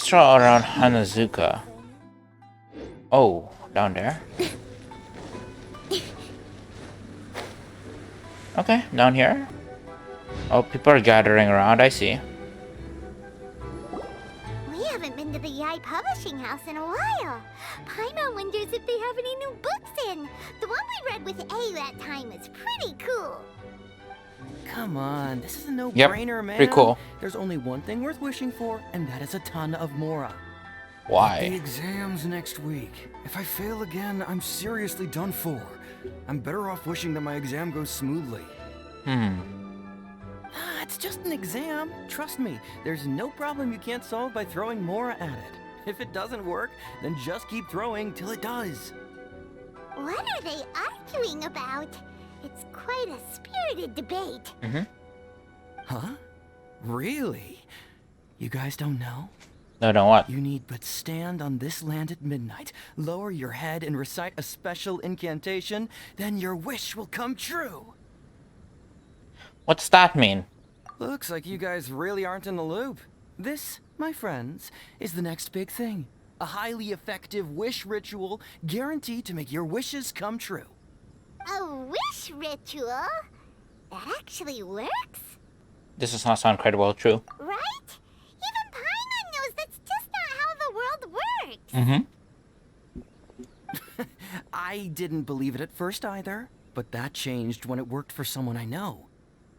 stroll around Hanazuka. Oh, down there. Okay, down here. Oh, people are gathering around, I see. We haven't been to the Yae Publishing House in a while. Paimon wonders if they have any new books in. The one we read with A that time is pretty cool. Come on, this is a no-brainer, man. Pretty cool. There's only one thing worth wishing for, and that is a ton of Mora. The Why? exam's next week. If I fail again, I'm seriously done for. I'm better off wishing that my exam goes smoothly. It's just an exam. Trust me, there's no problem you can't solve by throwing Mora at it. If it doesn't work, then just keep throwing till it does. What are they arguing about? It's quite a spirited debate. Huh? Really? You guys don't know? No, what? You need but stand on this land at midnight, lower your head and recite a special incantation, then your wish will come true. What's that mean? Looks like you guys really aren't in the loop. This, my friends, is the next big thing. A highly effective wish ritual guaranteed to make your wishes come true. A wish ritual? That actually works? This does not sound credible, true. Right? Even Paimon knows that's just not how the world works. I didn't believe it at first either, but that changed when it worked for someone I know.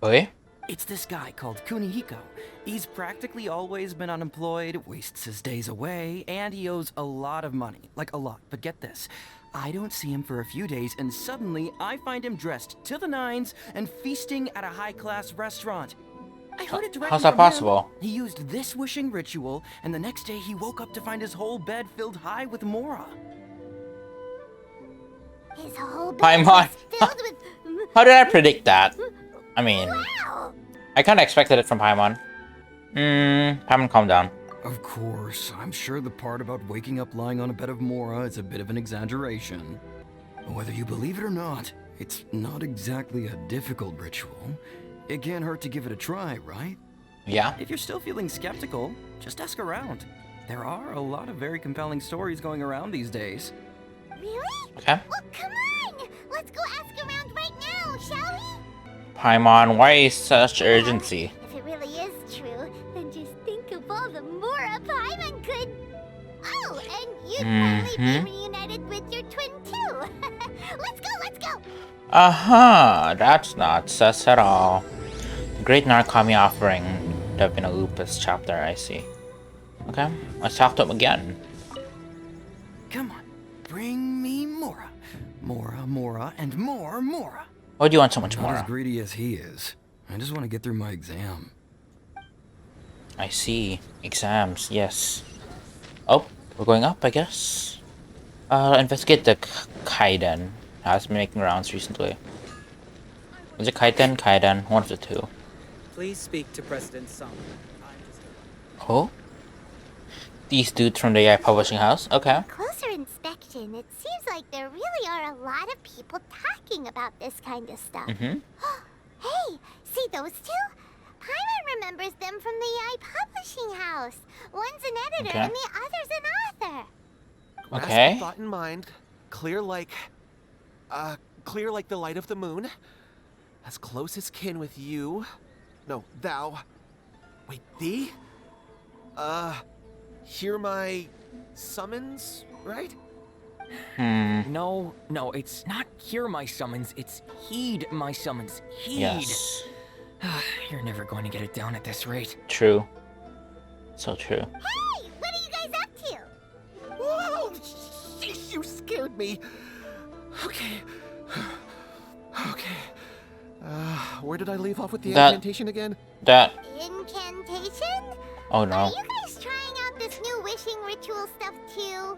Really? It's this guy called Kunihiko. He's practically always been unemployed, wastes his days away, and he owes a lot of money. Like a lot, but get this. I don't see him for a few days, and suddenly I find him dressed to the nines and feasting at a high-class restaurant. I heard it directly How's that from him. possible? He used this wishing ritual, and the next day he woke up to find his whole bed filled high with Mora. His whole bed Paimon. was filled with... How did I predict that? I mean, Wow! I kinda expected it from Paimon. Paimon, calm down. Of course, I'm sure the part about waking up lying on a bed of Mora is a bit of an exaggeration. Whether you believe it or not, it's not exactly a difficult ritual. It can't hurt to give it a try, right? Yeah? If you're still feeling skeptical, just ask around. There are a lot of very compelling stories going around these days. Really? Okay. Well, come on! Let's go ask around right now, shall we? Paimon, why such urgency? If it really is true, then just think of all the Mora Paimon could... Oh, and you'd finally be reunited with your twin too. Let's go! That's not sus at all. Great Narcomi offering Devina Lupus chapter, I see. Okay, let's talk to him again. Come on, bring me Mora. Mora, and more Mora. Why do you want so much Not more? as greedy as he is. I just want to get through my exam. I see. Exams, yes. Oh, we're going up, I guess. Investigate the Kaiden. Has been making rounds recently. Is it Kaiden? Kaiden, one of the two. Please speak to President Song. Oh? These dudes from the Publishing House? Okay. Closer inspection, it seems like there really are a lot of people talking about this kind of stuff. Hey, see those two? Paimon remembers them from the Yae Publishing House. One's an editor Okay. and the other's an author. Grasp Okay. the thought in mind, clear like the light of the moon, as close as kin with you. No, thou. Wait, thee? Hear my summons, right? No, it's not hear my summons, it's heed my summons. Heed. Yes. You're never going to get it down at this rate. True. So true. Hey, what are you guys up to? Whoa! Sheesh, you scared me. Okay. Okay. Where did I leave off with the That- incantation again? That. Incantation? Oh Are no. you guys trying out this new wishing ritual stuff too?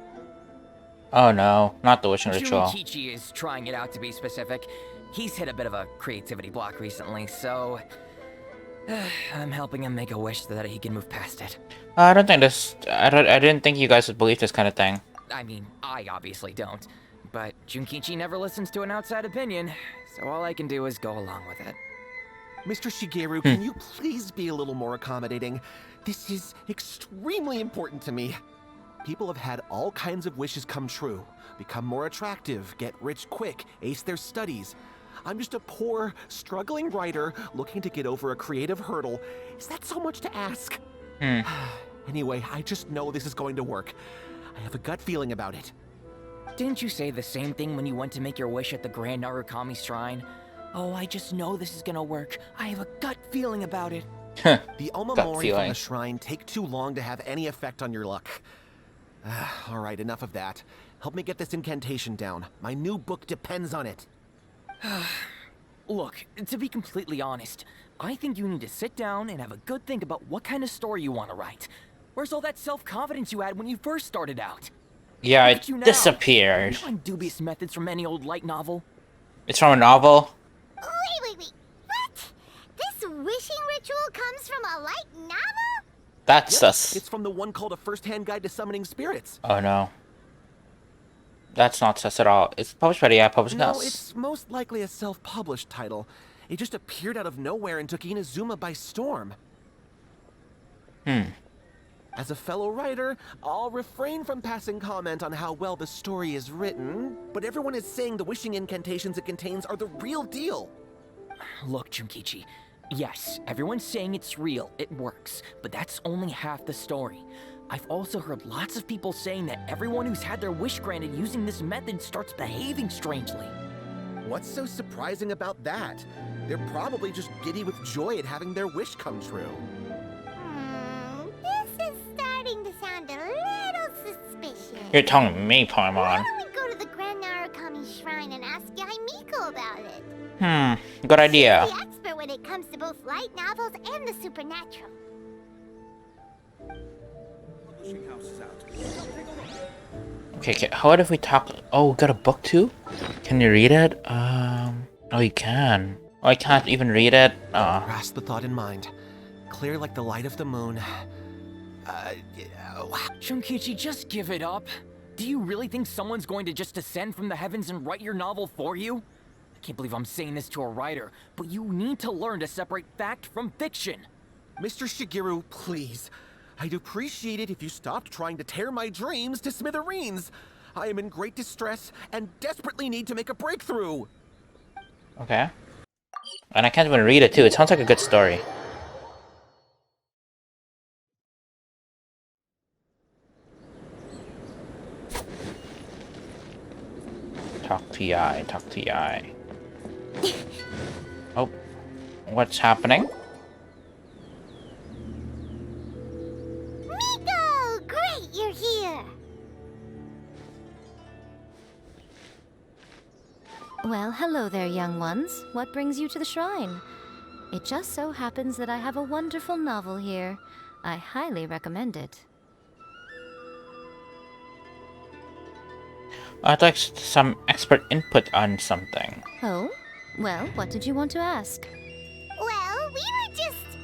Oh no. Not the wishing ritual. Junkichi is trying it out to be specific. He's hit a bit of a creativity block recently, so I'm helping him make a wish so that he can move past it. I don't think this. I didn't think you guys would believe this kind of thing. I mean, I obviously don't, but Junkichi never listens to an outside opinion, so all I can do is go along with it. Mr. Shigeru, can you please be a little more accommodating? This is extremely important to me. People have had all kinds of wishes come true. Become more attractive, get rich quick, ace their studies. I'm just a poor, struggling writer looking to get over a creative hurdle. Is that so much to ask? Anyway, I just know this is going to work. I have a gut feeling about it. Didn't you say the same thing when you went to make your wish at the Grand Narukami Shrine? Oh, I just know this is gonna work. I have a gut feeling about it. The Omamori from feeling. the shrine take too long to have any effect on your luck. Alright, enough of that. Help me get this incantation down. My new book depends on it. Look, to be completely honest, I think you need to sit down and have a good think about what kind of story you want to write. Where's all that self-confidence you had when you first started out? Yeah, Look it at you now. disappeared. You find dubious methods from any old light novel? It's from a novel? Wait. What? This wishing ritual comes from a light novel? That's Yep, sus. it's from the one called A First-Hand Guide to Summoning Spirits. Oh no. That's not sus at all. It's published by the Yae Publishing No, House. it's most likely a self-published title. It just appeared out of nowhere and took Inazuma by storm. As a fellow writer, I'll refrain from passing comment on how well the story is written, but everyone is saying the wishing incantations it contains are the real deal. Look, Junkichi. Yes, everyone's saying it's real, it works, but that's only half the story. I've also heard lots of people saying that everyone who's had their wish granted using this method starts behaving strangely. What's so surprising about that? They're probably just giddy with joy at having their wish come true. This is starting to sound a little suspicious. You're telling me, Why Paimon. don't we go to the Grand Narukami Shrine and ask Yae Miko about it? Good idea. She's the expert when it comes to both light novels and the supernatural. Okay, what if we talk... Oh, we got a book too? Can you read it? Oh, you can. Oh, I can't even read it. Grasp the thought in mind. Clear like the light of the moon. Junkichi, just give it up. Do you really think someone's going to just descend from the heavens and write your novel for you? I can't believe I'm saying this to a writer, but you need to learn to separate fact from fiction. Mr. Shigeru, please. I'd appreciate it if you stopped trying to tear my dreams to smithereens. I am in great distress and desperately need to make a breakthrough. Okay. And I can't even read it too. It sounds like a good story. Talk to Yae, talk to Yae. Oh, what's happening? Miko! Great, you're here! Well, hello there, young ones. What brings you to the shrine? It just so happens that I have a wonderful novel here. I highly recommend it. I'd like some expert input on something. Oh? Well, what did you want to ask? Well, we were just...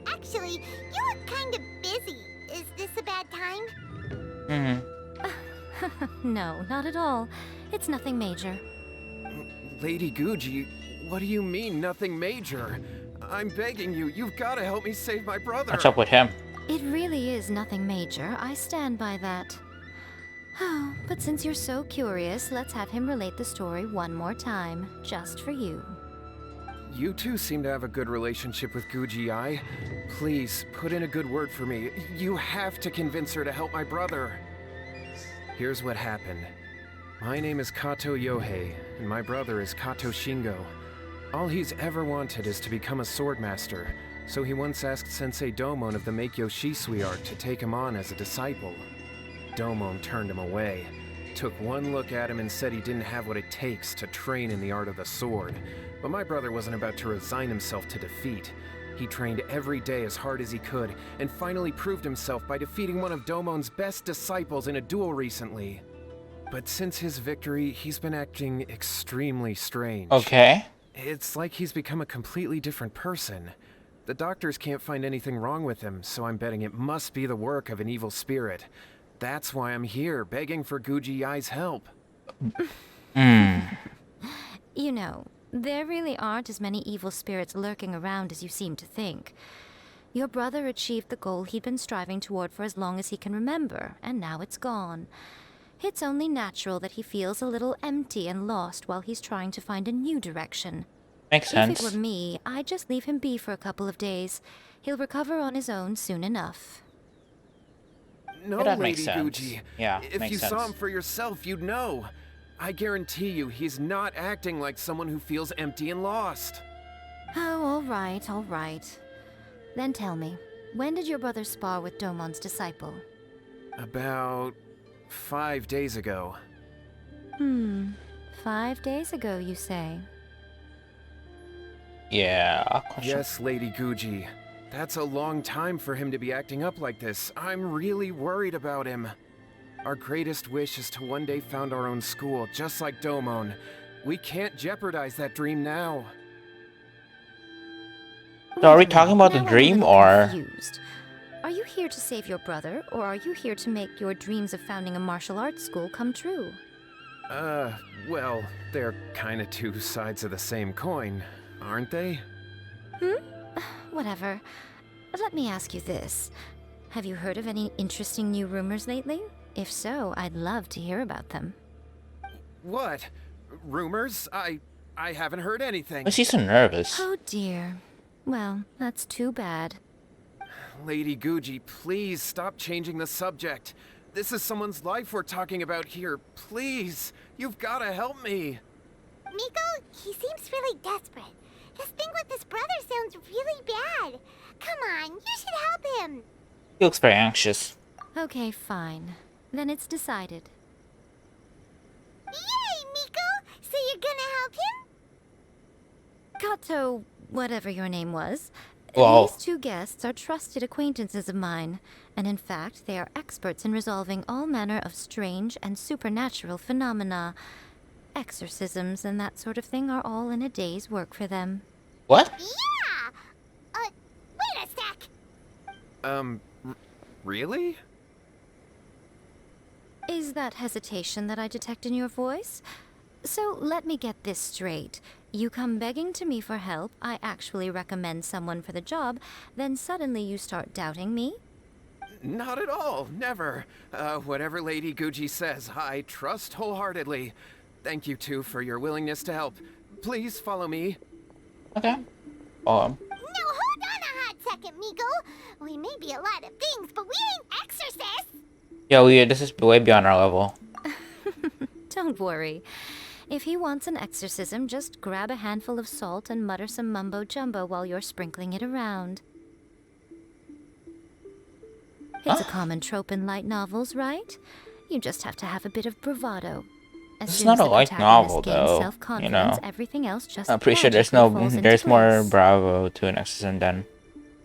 actually, you look kind of busy. Is this a bad time? No, not at all. It's nothing major. Lady Guji, what do you mean, nothing major? I'm begging you, you've got to help me save my brother. What's up with him? It really is nothing major. I stand by that. Oh, but since you're so curious, let's have him relate the story one more time, just for you. You two seem to have a good relationship with Guji-ai. Please, put in a good word for me. You have to convince her to help my brother. Here's what happened. My name is Kato Yohei, and my brother is Kato Shingo. All he's ever wanted is to become a swordmaster, so he once asked Sensei Domon of the Meikyo Shisui art to take him on as a disciple. Domon turned him away, took one look at him and said he didn't have what it takes to train in the art of the sword. But my brother wasn't about to resign himself to defeat. He trained every day as hard as he could, and finally proved himself by defeating one of Domon's best disciples in a duel recently. But since his victory, he's been acting extremely strange. Okay. It's like he's become a completely different person. The doctors can't find anything wrong with him, so I'm betting it must be the work of an evil spirit. That's why I'm here, begging for Guji-ai's help. You know, there really aren't as many evil spirits lurking around as you seem to think. Your brother achieved the goal he'd been striving toward for as long as he can remember, and now it's gone. It's only natural that he feels a little empty and lost while he's trying to find a new direction. Makes sense. If it were me, I'd just leave him be for a couple of days. He'll recover on his own soon enough. No, Yeah, that Lady makes sense. Gucci. Yeah, If makes you saw sense. him for yourself, you'd know. I guarantee you, he's not acting like someone who feels empty and lost. Oh, all right, all right. Then tell me, when did your brother spar with Domon's disciple? About 5 days ago. 5 days ago, you say? Yeah, question. Yes, Lady Gucci. That's a long time for him to be acting up like this. I'm really worried about him. Our greatest wish is to one day found our own school, just like Domon. We can't jeopardize that dream now. So are we Wait a talking minute, about the now I'm a dream, little or- confused. Are you here to save your brother, or are you here to make your dreams of founding a martial arts school come true? Well, they're kinda two sides of the same coin, aren't they? Whatever. Let me ask you this. Have you heard of any interesting new rumors lately? If so, I'd love to hear about them. What? Rumors? I haven't heard anything. Why is he so nervous? Oh dear. Well, that's too bad. Lady Gucci, please stop changing the subject. This is someone's life we're talking about here. Please, you've gotta help me. Miko, he seems really desperate. His thing with his brother sounds really bad. Come on, you should help him. He looks very anxious. Okay, fine. Then it's decided. Yay, Miko! So you're gonna help him? Kato, whatever your name was. Well- These two guests are trusted acquaintances of mine, and in fact, they are experts in resolving all manner of strange and supernatural phenomena. Exorcisms and that sort of thing are all in a day's work for them. What? Yeah! Wait a sec! Really? Is that hesitation that I detect in your voice? So let me get this straight. You come begging to me for help, I actually recommend someone for the job, then suddenly you start doubting me? Not at all, never. Whatever Lady Gucci says, I trust wholeheartedly. Thank you two for your willingness to help. Please follow me. Okay. No, hold on a hot second, Miko. We may be a lot of things, but we ain't exorcists. Yeah, this is way beyond our level. Don't worry. If he wants an exorcism, just grab a handful of salt and mutter some mumbo-jumbo while you're sprinkling it around. It's a common trope in light novels, right? You just have to have a bit of bravado. As It's soon not as a the light protagonist novel, gains though, self-confidence, you know. everything else just I'm pretty sure there's magically falls into there's more place. bravo to an exorcism than.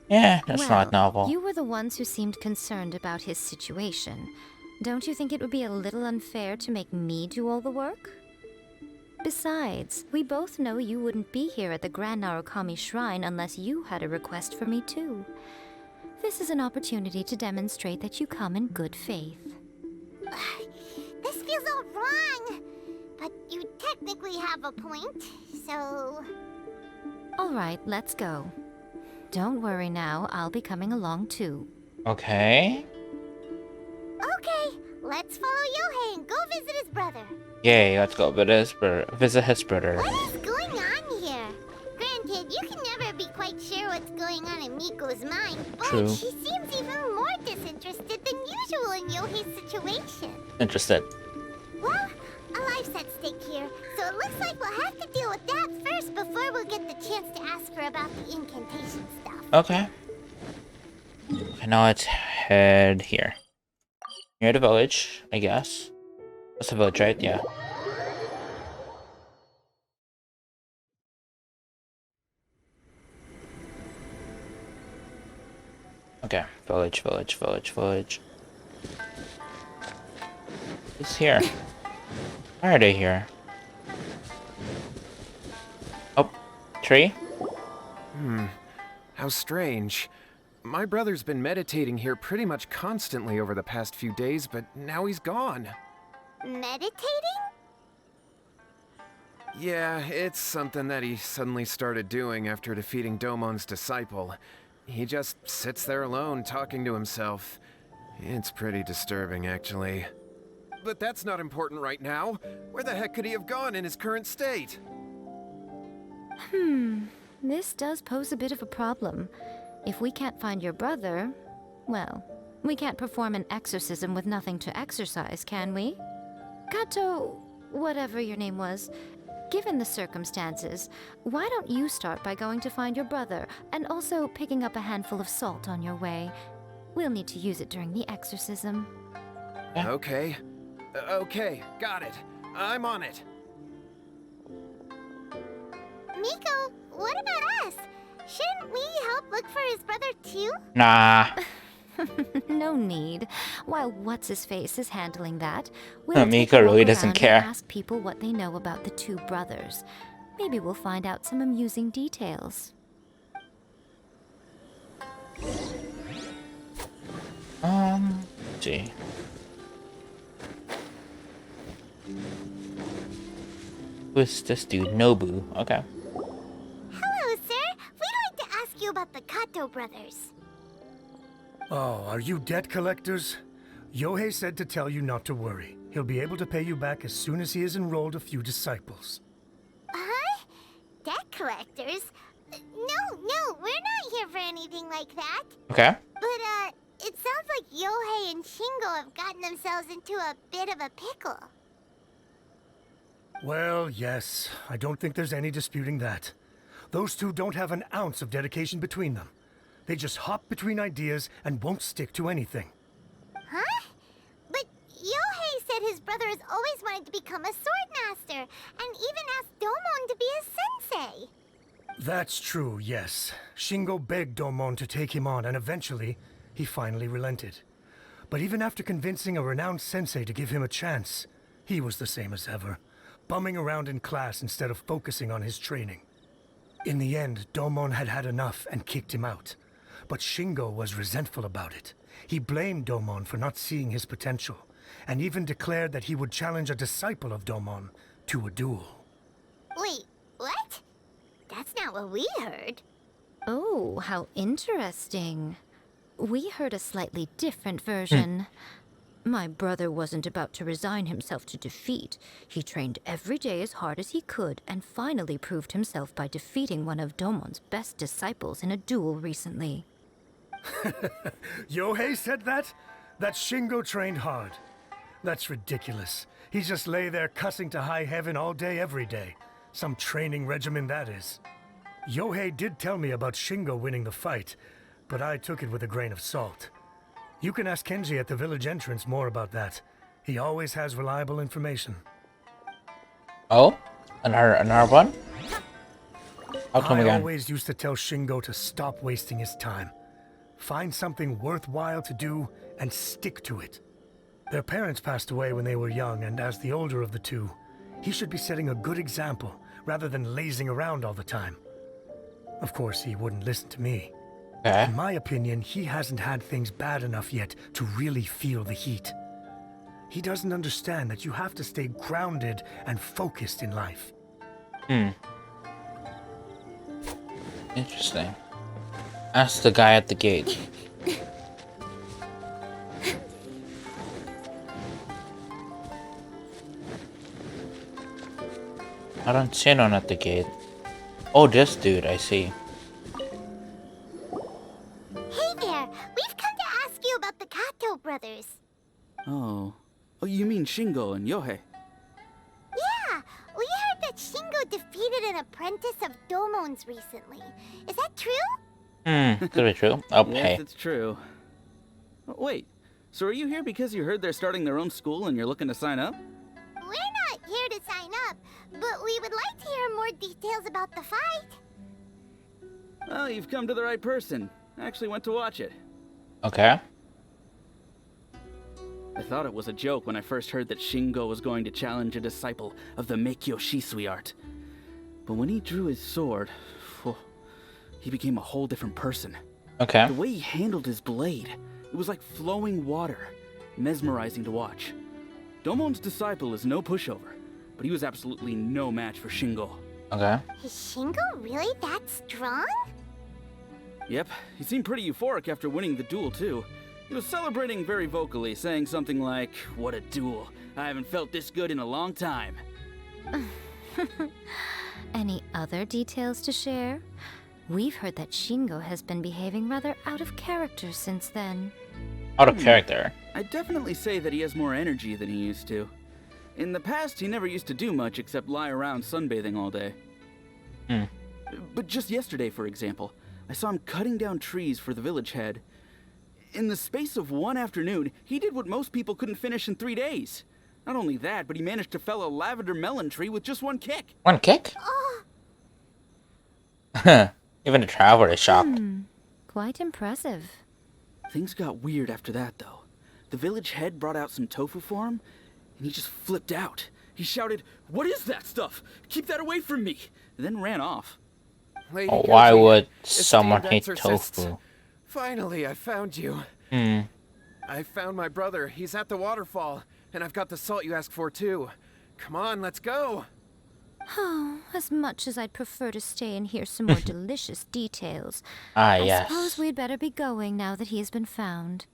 Yeah, that's not a novel. You were the ones who seemed concerned about his situation. Don't you think it would be a little unfair to make me do all the work? Besides, we both know you wouldn't be here at the Grand Narukami Shrine unless you had a request for me too. This is an opportunity to demonstrate that you come in good faith. This feels all wrong. But you technically have a point, so... All right, let's go. Don't worry now, I'll be coming along too. Okay. Okay, let's follow Yohei and go visit his brother. Yay, let's go visit his brother. What is going on here? Granted, you can never be quite sure what's going on in Miko's mind, but True. she seems even more disinterested than usual in Yohei's situation. Interested. Well, a life's at stake here, so it looks like we'll have to deal with that first before we'll get the chance to ask her about the incantation stuff. Okay. Okay, now let's head here. Near the village, I guess. That's the village, right? Yeah. Okay, village. Who's here? Why are they here? Oh, tree? How strange. My brother's been meditating here pretty much constantly over the past few days, but now he's gone. Meditating? Yeah, it's something that he suddenly started doing after defeating Domon's disciple. He just sits there alone, talking to himself. It's pretty disturbing, actually. But that's not important right now. Where the heck could he have gone in his current state? This does pose a bit of a problem. If we can't find your brother, well, we can't perform an exorcism with nothing to exorcise, can we? Kato, whatever your name was, given the circumstances, why don't you start by going to find your brother and also picking up a handful of salt on your way? We'll need to use it during the exorcism. Yeah. Okay. Okay, got it. I'm on it. Miko, what about us? Shouldn't we help look for his brother too? Nah. No need. While What's-His-Face is handling that, we'll take Miko a walk really doesn't around care. and ask people what they know about the two brothers. Maybe we'll find out some amusing details. Let's see. Who's this dude? Nobu. Okay. Hello, sir. We'd like to ask you about the Kato brothers. Oh, are you debt collectors? Yohei said to tell you not to worry. He'll be able to pay you back as soon as he has enrolled a few disciples. Huh? Debt collectors? No, we're not here for anything like that. Okay. But, it sounds like Yohei and Shingo have gotten themselves into a bit of a pickle. Well, yes, I don't think there's any disputing that. Those two don't have an ounce of dedication between them. They just hop between ideas and won't stick to anything. Huh? But Yohei said his brother has always wanted to become a sword master, and even asked Domon to be his sensei. That's true, yes. Shingo begged Domon to take him on, and eventually, he finally relented. But even after convincing a renowned sensei to give him a chance, he was the same as ever, bumming around in class instead of focusing on his training. In the end, Domon had had enough and kicked him out. But Shingo was resentful about it. He blamed Domon for not seeing his potential, and even declared that he would challenge a disciple of Domon to a duel. Wait, what? That's not what we heard. Oh, how interesting. We heard a slightly different version. My brother wasn't about to resign himself to defeat. He trained every day as hard as he could and finally proved himself by defeating one of Domon's best disciples in a duel recently. Yohei said that? That Shingo trained hard. That's ridiculous. He just lay there cussing to high heaven all day every day. Some training regimen that is. Yohei did tell me about Shingo winning the fight, but I took it with a grain of salt. You can ask Kenji at the village entrance more about that. He always has reliable information. Oh? Another one? I'll come I again. always used to tell Shingo to stop wasting his time. Find something worthwhile to do and stick to it. Their parents passed away when they were young, and as the older of the two, he should be setting a good example rather than lazing around all the time. Of course, he wouldn't listen to me. Okay. In my opinion, he hasn't had things bad enough yet to really feel the heat. He doesn't understand that you have to stay grounded and focused in life. Interesting. Ask the guy at the gate. I don't see none at the gate. Oh, this dude, I see. Hey there, we've come to ask you about the Kato brothers. Oh, you mean Shingo and Yohei? Yeah, we heard that Shingo defeated an apprentice of Domon's recently. Is that true? Could be true. Oh, Yes, hey. it's true. Wait, so are you here because you heard they're starting their own school and you're looking to sign up? We're not here to sign up, but we would like to hear more details about the fight. Well, you've come to the right person. I actually went to watch it. Okay. I thought it was a joke when I first heard that Shingo was going to challenge a disciple of the Meikyo Shisui art. But when he drew his sword, he became a whole different person. Okay. The way he handled his blade, it was like flowing water, mesmerizing to watch. Domon's disciple is no pushover, but he was absolutely no match for Shingo. Okay. Is Shingo really that strong? Yep, he seemed pretty euphoric after winning the duel, too. He was celebrating very vocally, saying something like, "What a duel. I haven't felt this good in a long time." Any other details to share? We've heard that Shingo has been behaving rather out of character since then. Out of character. I'd definitely say that he has more energy than he used to. In the past, he never used to do much except lie around sunbathing all day. But just yesterday, for example, I saw him cutting down trees for the village head. In the space of one afternoon, he did what most people couldn't finish in 3 days. Not only that, but he managed to fell a lavender melon tree with just one kick. One kick? Even the traveler is shocked. Quite impressive. Things got weird after that, though. The village head brought out some tofu for him, and he just flipped out. He shouted, "What is that stuff? Keep that away from me!" And then ran off. Lady Oh, why Koji, would esteemed someone hate exorcists, tofu? Finally, I found you. I found my brother. He's at the waterfall, and I've got the salt you asked for, too. Come on, let's go. Oh, as much as I'd prefer to stay and hear some more delicious details. Ah, I yes. suppose we'd better be going now that he has been found.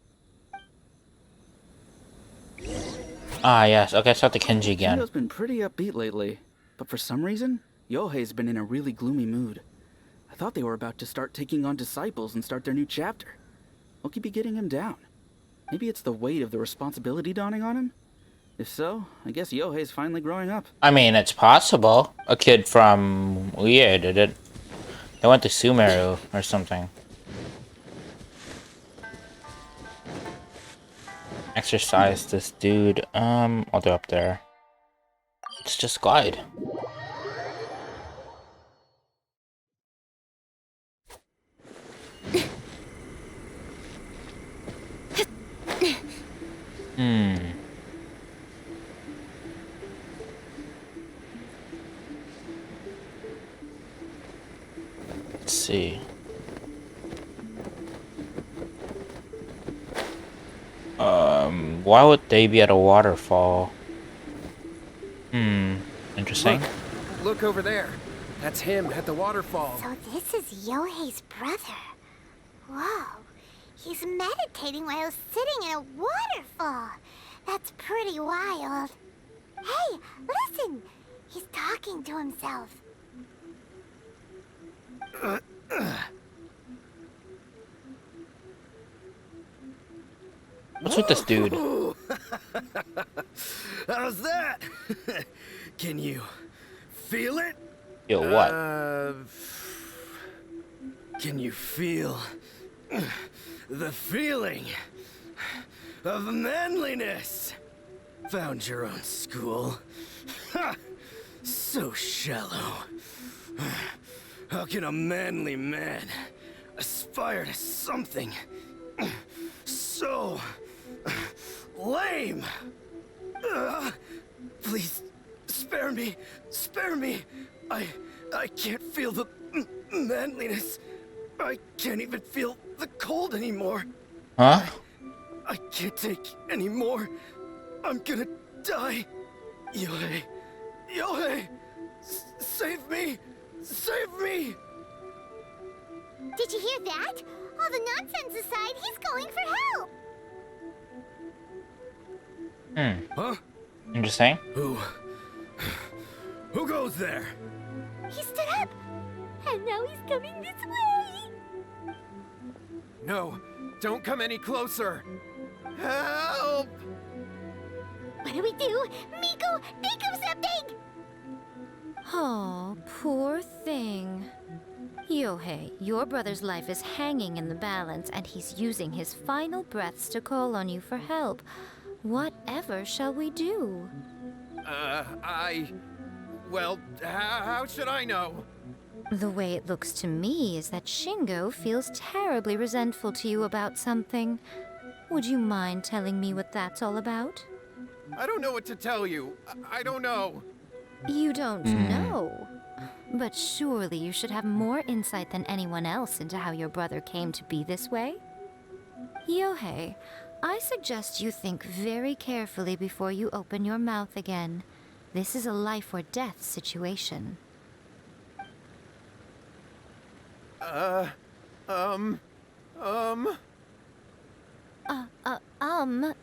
Ah, yes. Okay, start the Kenji again. Shingo's been pretty upbeat lately, but for some reason, Yohei's been in a really gloomy mood. I thought they were about to start taking on disciples and start their new chapter. What could be getting him down? Maybe it's the weight of the responsibility dawning on him? If so, I guess Yohei's finally growing up. I mean, it's possible. A kid from Uie did it. They went to Sumeru or something. Exercise this dude. Oh, they're up there. Let's just glide. Let's see. Why would they be at a waterfall? Interesting. Look over there. That's him at the waterfall. So this is Yohei's brother. Whoa. He's meditating while sitting in a waterfall. That's pretty wild. Hey, listen. He's talking to himself. What's with this dude? How's that? Can you feel it? Yo, what? Can you feel the feeling of manliness? Found your own school. Ha! So shallow. How can a manly man aspire to something so lame? Please, spare me. Spare me. I can't feel the manliness. I can't even feel the cold anymore. Huh? I can't take any more. I'm gonna die. Yohei. Yohei! Save me! Save me! Did you hear that? All the nonsense aside, he's going for help. Huh? Interesting. Who goes there? He stood up, and now he's coming this way. No, don't come any closer. Help! What do we do? Miko, think of something! Oh, poor thing. Yohei, your brother's life is hanging in the balance, and he's using his final breaths to call on you for help. Whatever shall we do? Well, how should I know? The way it looks to me is that Shingo feels terribly resentful to you about something. Would you mind telling me what that's all about? I don't know what to tell you. I don't know. You don't know? But surely you should have more insight than anyone else into how your brother came to be this way? Yohei, I suggest you think very carefully before you open your mouth again. This is a life or death situation.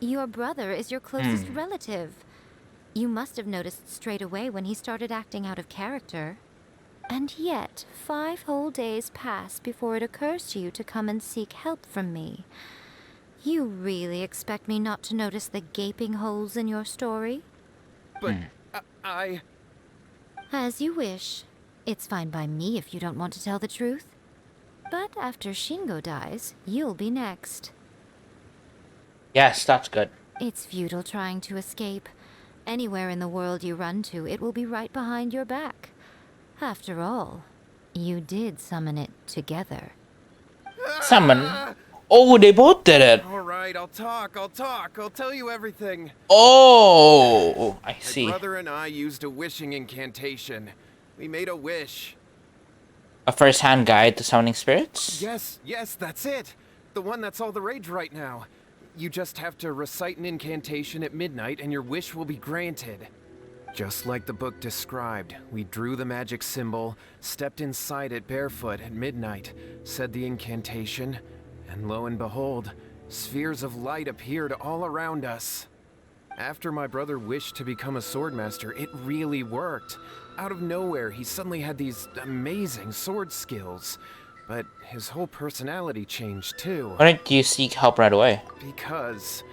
Your brother is your closest relative. You must have noticed straight away when he started acting out of character. And yet, 5 whole days pass before it occurs to you to come and seek help from me. You really expect me not to notice the gaping holes in your story? But I... As you wish. It's fine by me if you don't want to tell the truth. But after Shingo dies, you'll be next. Yes, that's good. It's futile trying to escape. Anywhere in the world you run to, it will be right behind your back. After all, you did summon it together. Summon? Oh, they both did it. All right, I'll talk. I'll tell you everything. Oh, I see. My brother and I used a wishing incantation. We made a wish. A first-hand guide to summoning spirits? Yes, that's it. The one that's all the rage right now. You just have to recite an incantation at midnight and your wish will be granted. Just like the book described, we drew the magic symbol, stepped inside it barefoot at midnight, said the incantation, and lo and behold, spheres of light appeared all around us. After my brother wished to become a swordmaster, it really worked. Out of nowhere, he suddenly had these amazing sword skills. But his whole personality changed too. Why didn't you seek help right away? Because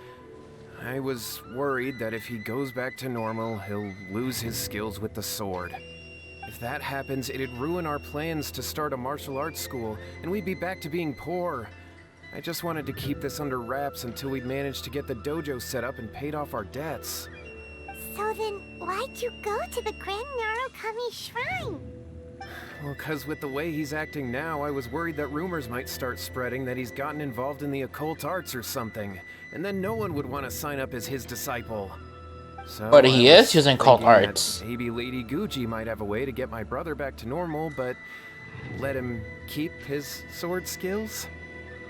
I was worried that if he goes back to normal, he'll lose his skills with the sword. If that happens, it'd ruin our plans to start a martial arts school, and we'd be back to being poor. I just wanted to keep this under wraps until we'd managed to get the dojo set up and paid off our debts. So then, why'd you go to the Grand Narukami Shrine? Well, 'cause with the way he's acting now, I was worried that rumors might start spreading that he's gotten involved in the occult arts or something, and then no one would want to sign up as his disciple. So But he I is was using occult thinking that arts. Maybe Lady Gucci might have a way to get my brother back to normal, but let him keep his sword skills?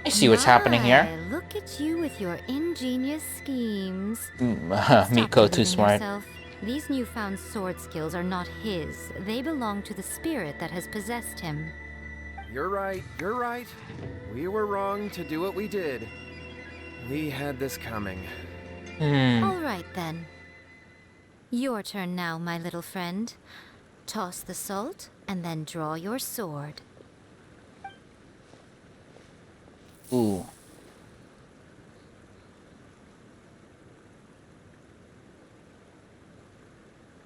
I see what's happening here. My, look at you with your ingenious schemes. Miko, too belittling smart. yourself. These newfound sword skills are not his. They belong to the spirit that has possessed him. You're right. We were wrong to do what we did. We had this coming. All right, then. Your turn now, my little friend. Toss the salt, and then draw your sword. Ooh.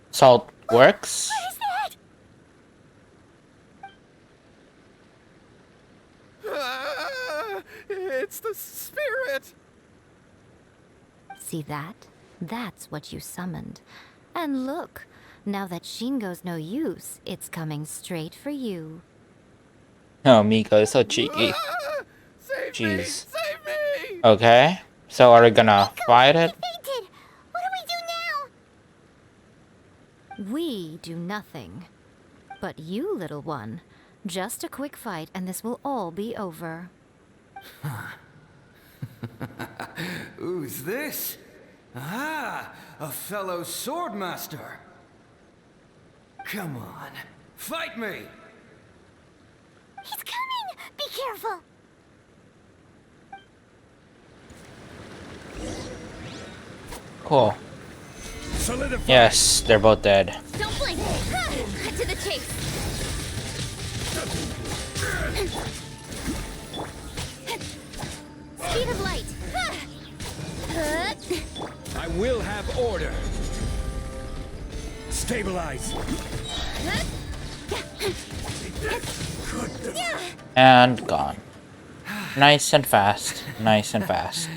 Salt works? What is that? It's the spirit! See that? That's what you summoned. And look, now that Shingo's no use, it's coming straight for you. Oh, Miko is so cheeky. Save Jeez. me! Save me! Okay, so are we gonna fight it? Fainted. What do we do now? We do nothing. But you, little one, just a quick fight and this will all be over. Who's this? Ah, a fellow swordmaster. Come on, fight me! He's coming! Be careful! Cool. Solidify. Yes, they're both dead. Don't blink! Cut to the chase! Speed of light! I will have order. Stabilize. And gone. Nice and fast. Nice and fast.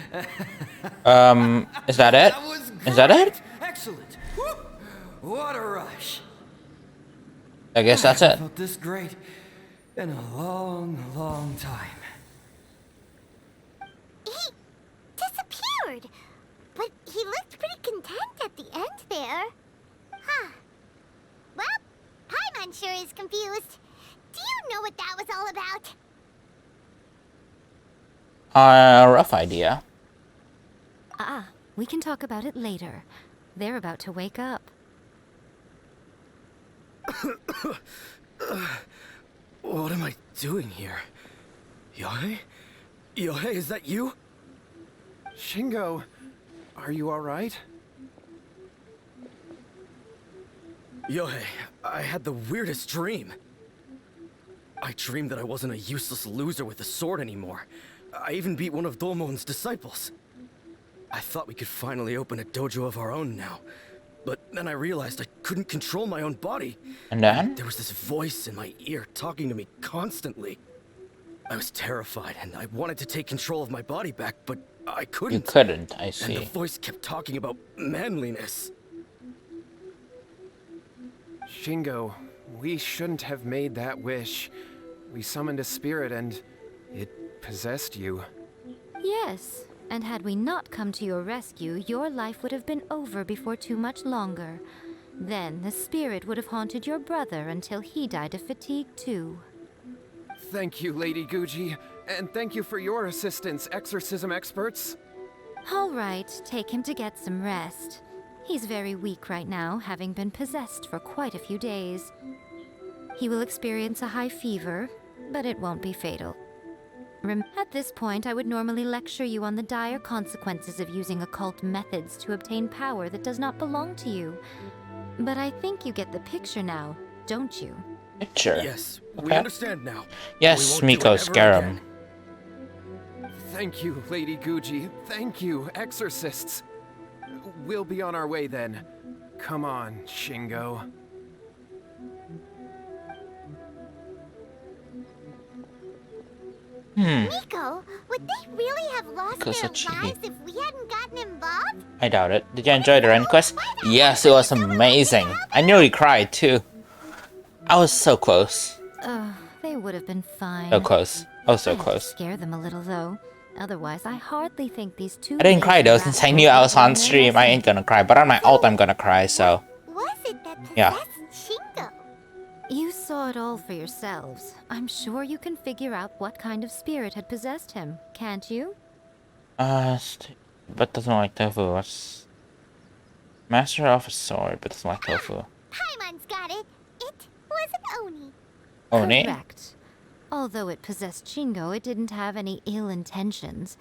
Is that it? was Is that it? great. Excellent. Whoop. What a rush. I guess that's I it. felt this great in a long, long time. He disappeared! But he looked pretty content at the end there. Huh. Well, Paimon sure is confused. Do you know what that was all about? Rough idea. We can talk about it later. They're about to wake up. What am I doing here? Yae? Yae, is that you? Shingo, are you alright? Yae, I had the weirdest dream. I dreamed that I wasn't a useless loser with a sword anymore. I even beat one of Domon's disciples. I thought we could finally open a dojo of our own now. But then I realized I couldn't control my own body. And then? There was this voice in my ear talking to me constantly. I was terrified and I wanted to take control of my body back, but I couldn't. You couldn't, I And see. the voice kept talking about manliness. Shingo, we shouldn't have made that wish. We summoned a spirit and it possessed you. Yes, and had we not come to your rescue, your life would have been over before too much longer. Then the spirit would have haunted your brother until he died of fatigue too. Thank you, Lady Guji, and thank you for your assistance, exorcism experts. All right, take him to get some rest. He's very weak right now, having been possessed for quite a few days. He will experience a high fever, but it won't be fatal. At this point, I would normally lecture you on the dire consequences of using occult methods to obtain power that does not belong to you. But I think you get the picture now, don't you? Picture. Yes, we Okay. understand now. Yes, We won't do Miko, it ever scare him. again. Thank you, Lady Guji. Thank you, exorcists. We'll be on our way then. Come on, Shingo. Miko, would they really have lost Miko's their so cheeky. lives if we hadn't gotten involved? I doubt it. Did you enjoy the run quest? Yes, it was amazing. I nearly cried too. I was so close. They would have been fine. So close. Oh, so I had to close. scare them a little, though. Otherwise, I hardly think these two... I didn't cry though, lazy since I rascals knew I would was learn on their stream. I lesson. ain't gonna cry, but on my ult I'm gonna cry, so... Was it that possessed Yeah. Shingo? You saw it all for yourselves. I'm sure you can figure out what kind of spirit had possessed him, can't you? But doesn't like tofu. What's... Master of a sword, but doesn't like tofu. Paimon's got it. It was an Oni. Oni? Correct. Although it possessed Shingo, it didn't have any ill intentions.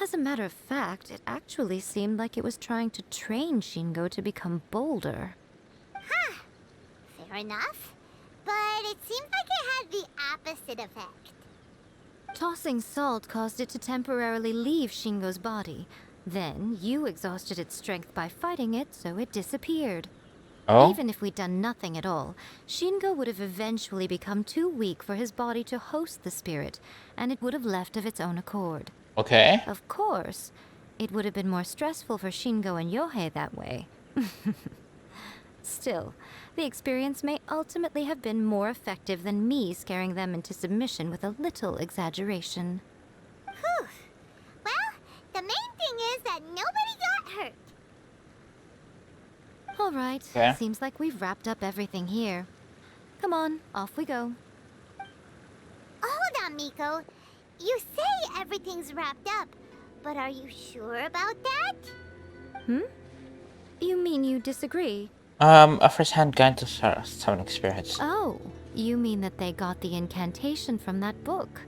As a matter of fact, it actually seemed like it was trying to train Shingo to become bolder. Fair enough. But it seems like it had the opposite effect. Tossing salt caused it to temporarily leave Shingo's body. Then, you exhausted its strength by fighting it, so it disappeared. Oh? Even if we'd done nothing at all, Shingo would have eventually become too weak for his body to host the spirit, and it would have left of its own accord. Okay. Of course, it would have been more stressful for Shingo and Yohei that way. Still, the experience may ultimately have been more effective than me scaring them into submission with a little exaggeration. Whew. Well, the main thing is that nobody got hurt. All right, Okay. seems like we've wrapped up everything here. Come on, off we go. Hold on, Miko. You say everything's wrapped up, but are you sure about that? You mean you disagree? A first-hand guide to summon experience. Oh, you mean that they got the incantation from that book.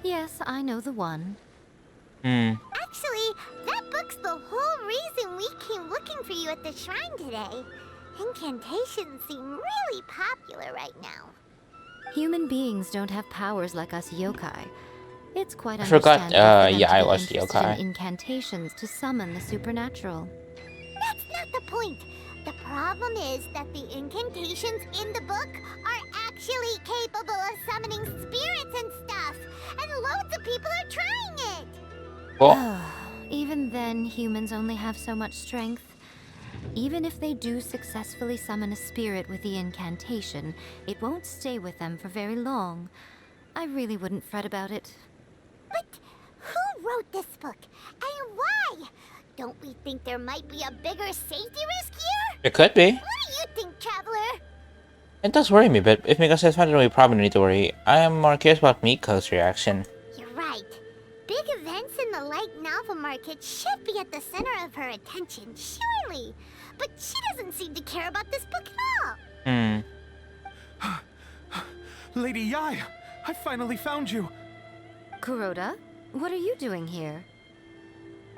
Yes, I know the one. Actually, that book's the whole reason we came looking for you at the shrine today. Incantations seem really popular right now. Human beings don't have powers like us yokai. It's quite I forgot, understandable for them yeah, to I be was the interested yokai. in incantations to summon the supernatural. That's not the point. The problem is that the incantations in the book are actually capable of summoning spirits and stuff, and loads of people are trying it. Oh, Even then, humans only have so much strength. Even if they do successfully summon a spirit with the incantation, it won't stay with them for very long. I really wouldn't fret about it. But who wrote this book, and why? Don't we think there might be a bigger safety risk here? it could be. What do you think, Traveler? It does worry me, but if Miko says something, we probably need to worry. I am more curious about Miko's reaction. You're right. Big events in the light novel market should be at the center of her attention, surely. But she doesn't seem to care about this book at all. Lady Yae, I finally found you. Kuroda, what are you doing here?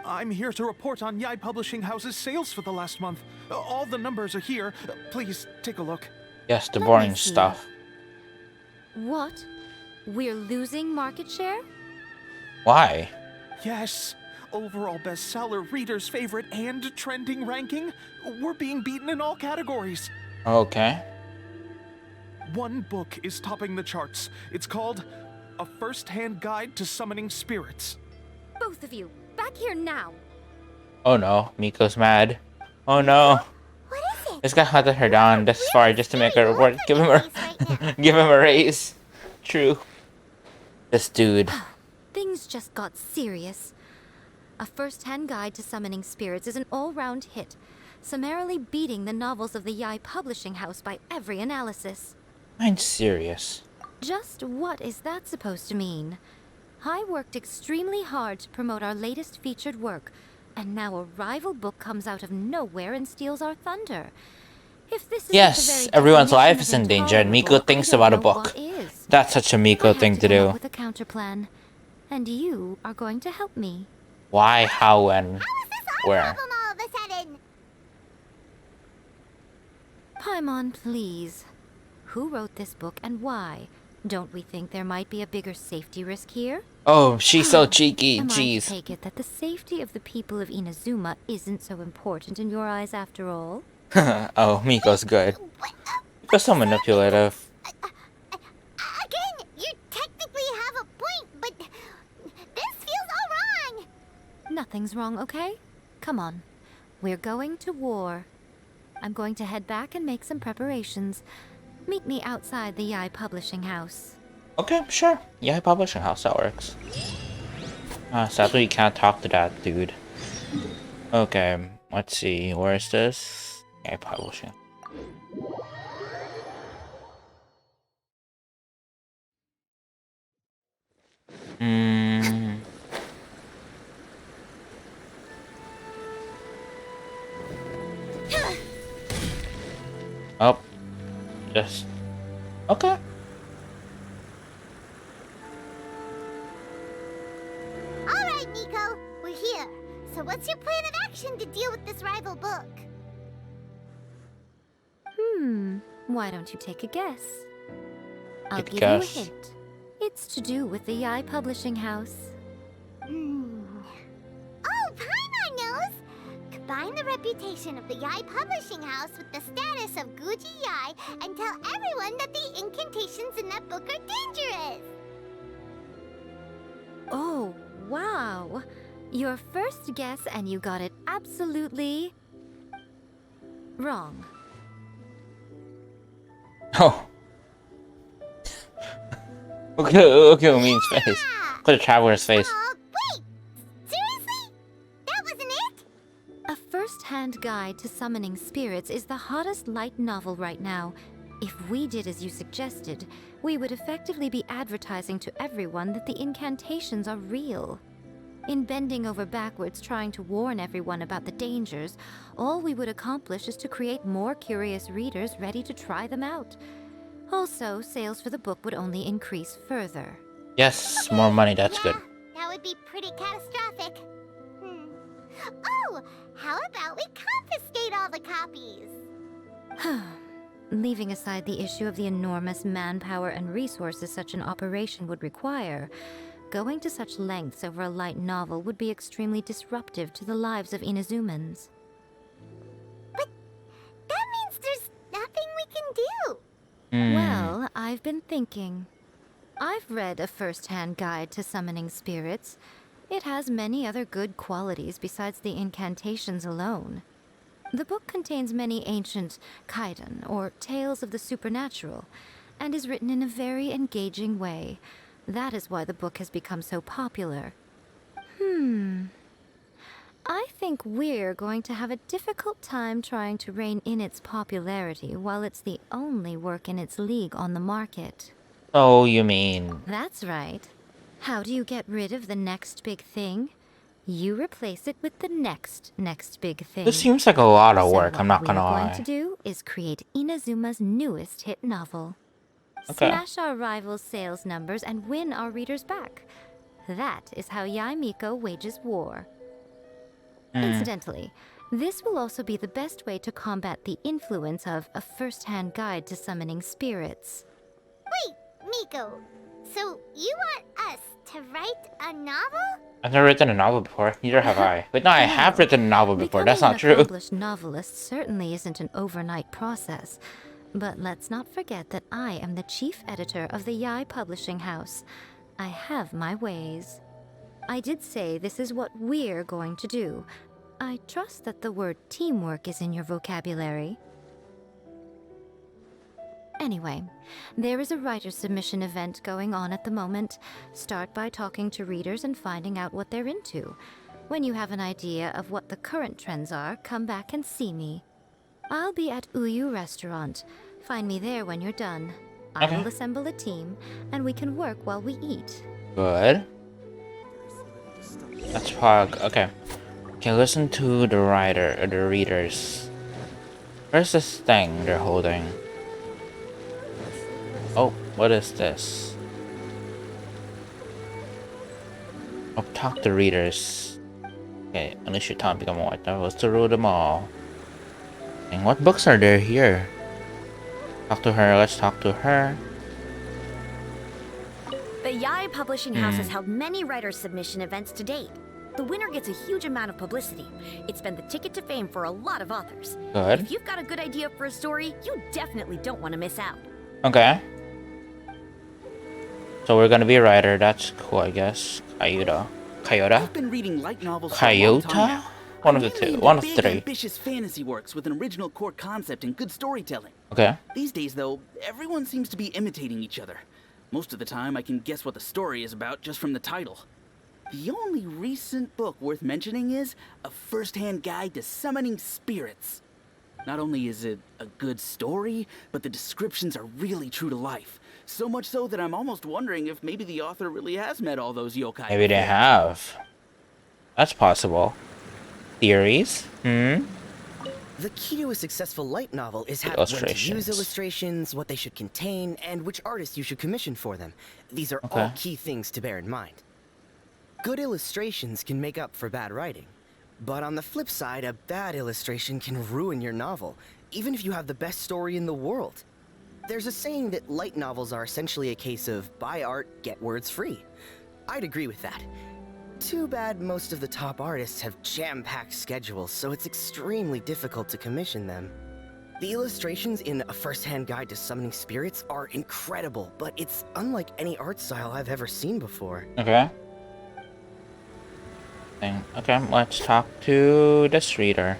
I'm here to report on Yae Publishing House's sales for the last month. All the numbers are here. Please take a look. Yes, the Let me boring see. stuff. What? We're losing market share? Why? Yes. Overall bestseller, readers' favorite, and trending ranking. We're being beaten in all categories. Okay. One book is topping the charts. It's called A First-Hand Guide to Summoning Spirits. Both of you, back here now. Oh no, Miko's mad. Oh no. What is it? This guy hunted her down this far just to make her report. Give him give him a raise. True. This dude. Things just got serious. A first-hand guide to summoning spirits is an all-round hit, summarily beating the novels of the Yae Publishing House by every analysis. I'm serious. Just what is that supposed to mean? I worked extremely hard to promote our latest featured work, and now a rival book comes out of nowhere and steals our thunder. If this is Yes, everyone's life is in danger, and Miko thinks about a book. That's such a Miko thing to do. With a counterplan, and you are going to help me. Why, how, and How is this our where? problem all of a sudden? Paimon, please. Who wrote this book and why? Don't we think there might be a bigger safety risk here? Oh, she's so cheeky. Am I to Jeez. take it that the safety of the people of Inazuma isn't so important in your eyes after all? Oh, Miko's good. Miko's so manipulative. Again, you technically have a point, but this feels all wrong. Nothing's wrong, okay? Come on. We're going to war. I'm going to head back and make some preparations. Meet me outside the Yae Publishing House. Okay, sure. Yeah, Publishing House, that works. Sadly, you can't talk to that dude. Okay, let's see. Where is this? Yeah, Publishing. Oh. Just... Okay. Alright, Miko, we're here. So what's your plan of action to deal with this rival book? Why don't you take a guess? I'll Take a give guess. you a hint. It's to do with the Yae Publishing House. Oh, Paimon knows! Combine the reputation of the Yae Publishing House with the status of Guji Yae and tell everyone that the incantations in that book are dangerous! Oh, wow. Your first guess and you got it absolutely... wrong. Oh. Okay, means face. Look at the traveler's face. Wait! Seriously? That wasn't it? A first-hand guide to summoning spirits is the hottest light novel right now. If we did as you suggested, we would effectively be advertising to everyone that the incantations are real. In bending over backwards trying to warn everyone about the dangers, all we would accomplish is to create more curious readers ready to try them out. Also, sales for the book would only increase further. Yes, more money, that's good. That would be pretty catastrophic. Oh, how about we confiscate all the copies? Leaving aside the issue of the enormous manpower and resources such an operation would require, going to such lengths over a light novel would be extremely disruptive to the lives of Inazumans. But that means there's nothing we can do. Well, I've been thinking. I've read A First-Hand Guide to Summoning Spirits. It has many other good qualities besides the incantations alone. The book contains many ancient kaidan, or tales of the supernatural, and is written in a very engaging way. That is why the book has become so popular. I think we're going to have a difficult time trying to rein in its popularity while it's the only work in its league on the market. Oh, you mean... That's right. How do you get rid of the next big thing? You replace it with the next big thing. This seems like a lot of work, So I'm not what gonna we're going lie. to do is create Inazuma's newest hit novel. Okay. Smash our rivals' sales numbers and win our readers back. That is how Yae Miko wages war. Incidentally, this will also be the best way to combat the influence of a first-hand guide to summoning spirits. Wait, Miko. So you want us to write a novel? I've never written a novel before. Neither have I. But no, I have written a novel before. That's not true. Becoming an accomplished novelist certainly isn't an overnight process. But let's not forget that I am the chief editor of the Yae Publishing House. I have my ways. I did say this is what we're going to do. I trust that the word teamwork is in your vocabulary. Anyway, there is a writer's submission event going on at the moment. Start by talking to readers and finding out what they're into. When you have an idea of what the current trends are, come back and see me. I'll be at Uyu Restaurant. Find me there when you're done. I will assemble a team, and we can work while we eat. Good. That's Pog. Okay. Okay, listen to the readers. Where's this thing they're holding? Oh, what is this? Oh, talk to readers. Okay, unleash your time, become white novels to rule them all. And what books are there here? Talk to her, let's talk to her. The Yae Publishing House has held many writer submission events to date. The winner gets a huge amount of publicity. It's been the ticket to fame for a lot of authors. Good. If you've got a good idea for a story, you definitely don't want to miss out. Okay. So we're gonna be a writer. That's cool, I guess. Kayota. I've been reading light novels for a long time Kayota? now. One of the I'm two. mainly One into of big, three. ambitious fantasy works with an original core concept and good storytelling. Okay. These days, though, everyone seems to be imitating each other. Most of the time, I can guess what the story is about just from the title. The only recent book worth mentioning is A First-Hand Guide to Summoning Spirits. Not only is it a good story, but the descriptions are really true to life. So much so that I'm almost wondering if maybe the author really has met all those yokai. Maybe they have. That's possible. Theories? The key to a successful light novel is how when to use illustrations, what they should contain, and which artists you should commission for them. These are all key things to bear in mind. Good illustrations can make up for bad writing. But on the flip side, a bad illustration can ruin your novel, even if you have the best story in the world. There's a saying that light novels are essentially a case of buy art, get words free. I'd agree with that. Too bad most of the top artists have jam-packed schedules, so it's extremely difficult to commission them. The illustrations in A First-Hand Guide to Summoning Spirits are incredible, but it's unlike any art style I've ever seen before. Okay. Okay, let's talk to this reader.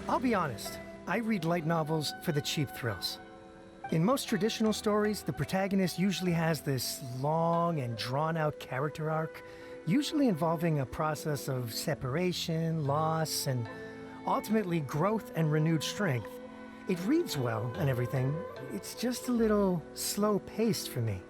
I'll be honest, I read light novels for the cheap thrills. In most traditional stories, the protagonist usually has this long and drawn-out character arc, usually involving a process of separation, loss, and ultimately growth and renewed strength. It reads well and everything, it's just a little slow-paced for me.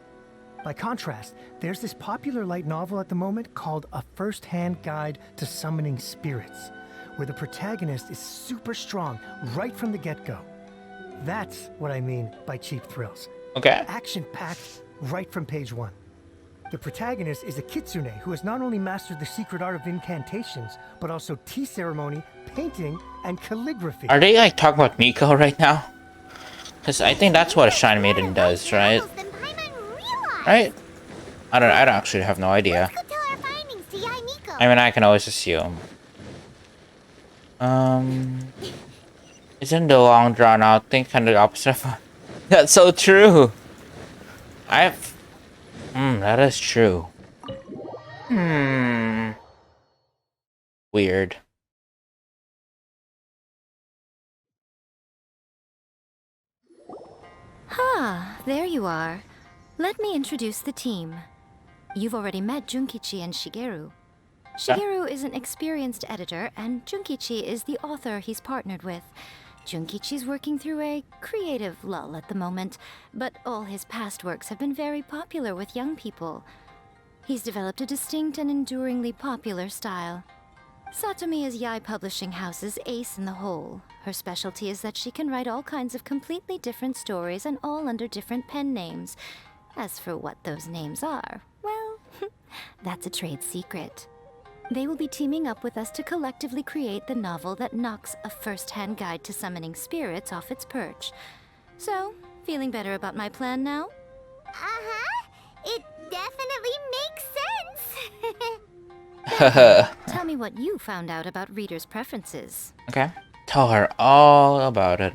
By contrast, there's this popular light novel at the moment called A First-Hand Guide to Summoning Spirits, where the protagonist is super strong right from the get-go. That's what I mean by cheap thrills. Okay. Action-packed right from page 1. The protagonist is a kitsune who has not only mastered the secret art of incantations, but also tea ceremony, painting, and calligraphy. Are they like talking about Miko right now? Because I think that's what a Shine Maiden does, right? Right? I don't actually have no idea. I mean, I can always assume. Isn't the long drawn out thing kind of the opposite of that's so true. That is true. Weird. There you are. Let me introduce the team. You've already met Junkichi and Shigeru. Shigeru is an experienced editor, and Junkichi is the author he's partnered with. Junkichi's working through a creative lull at the moment, but all his past works have been very popular with young people. He's developed a distinct and enduringly popular style. Satomi is Yae Publishing House's ace in the hole. Her specialty is that she can write all kinds of completely different stories and all under different pen names. As for what those names are, well, That's a trade secret. They will be teaming up with us to collectively create the novel that knocks a first-hand guide to summoning spirits off its perch. So, feeling better about my plan now? Uh-huh. It definitely makes sense. Tell me what you found out about readers' preferences. Okay. Tell her all about it.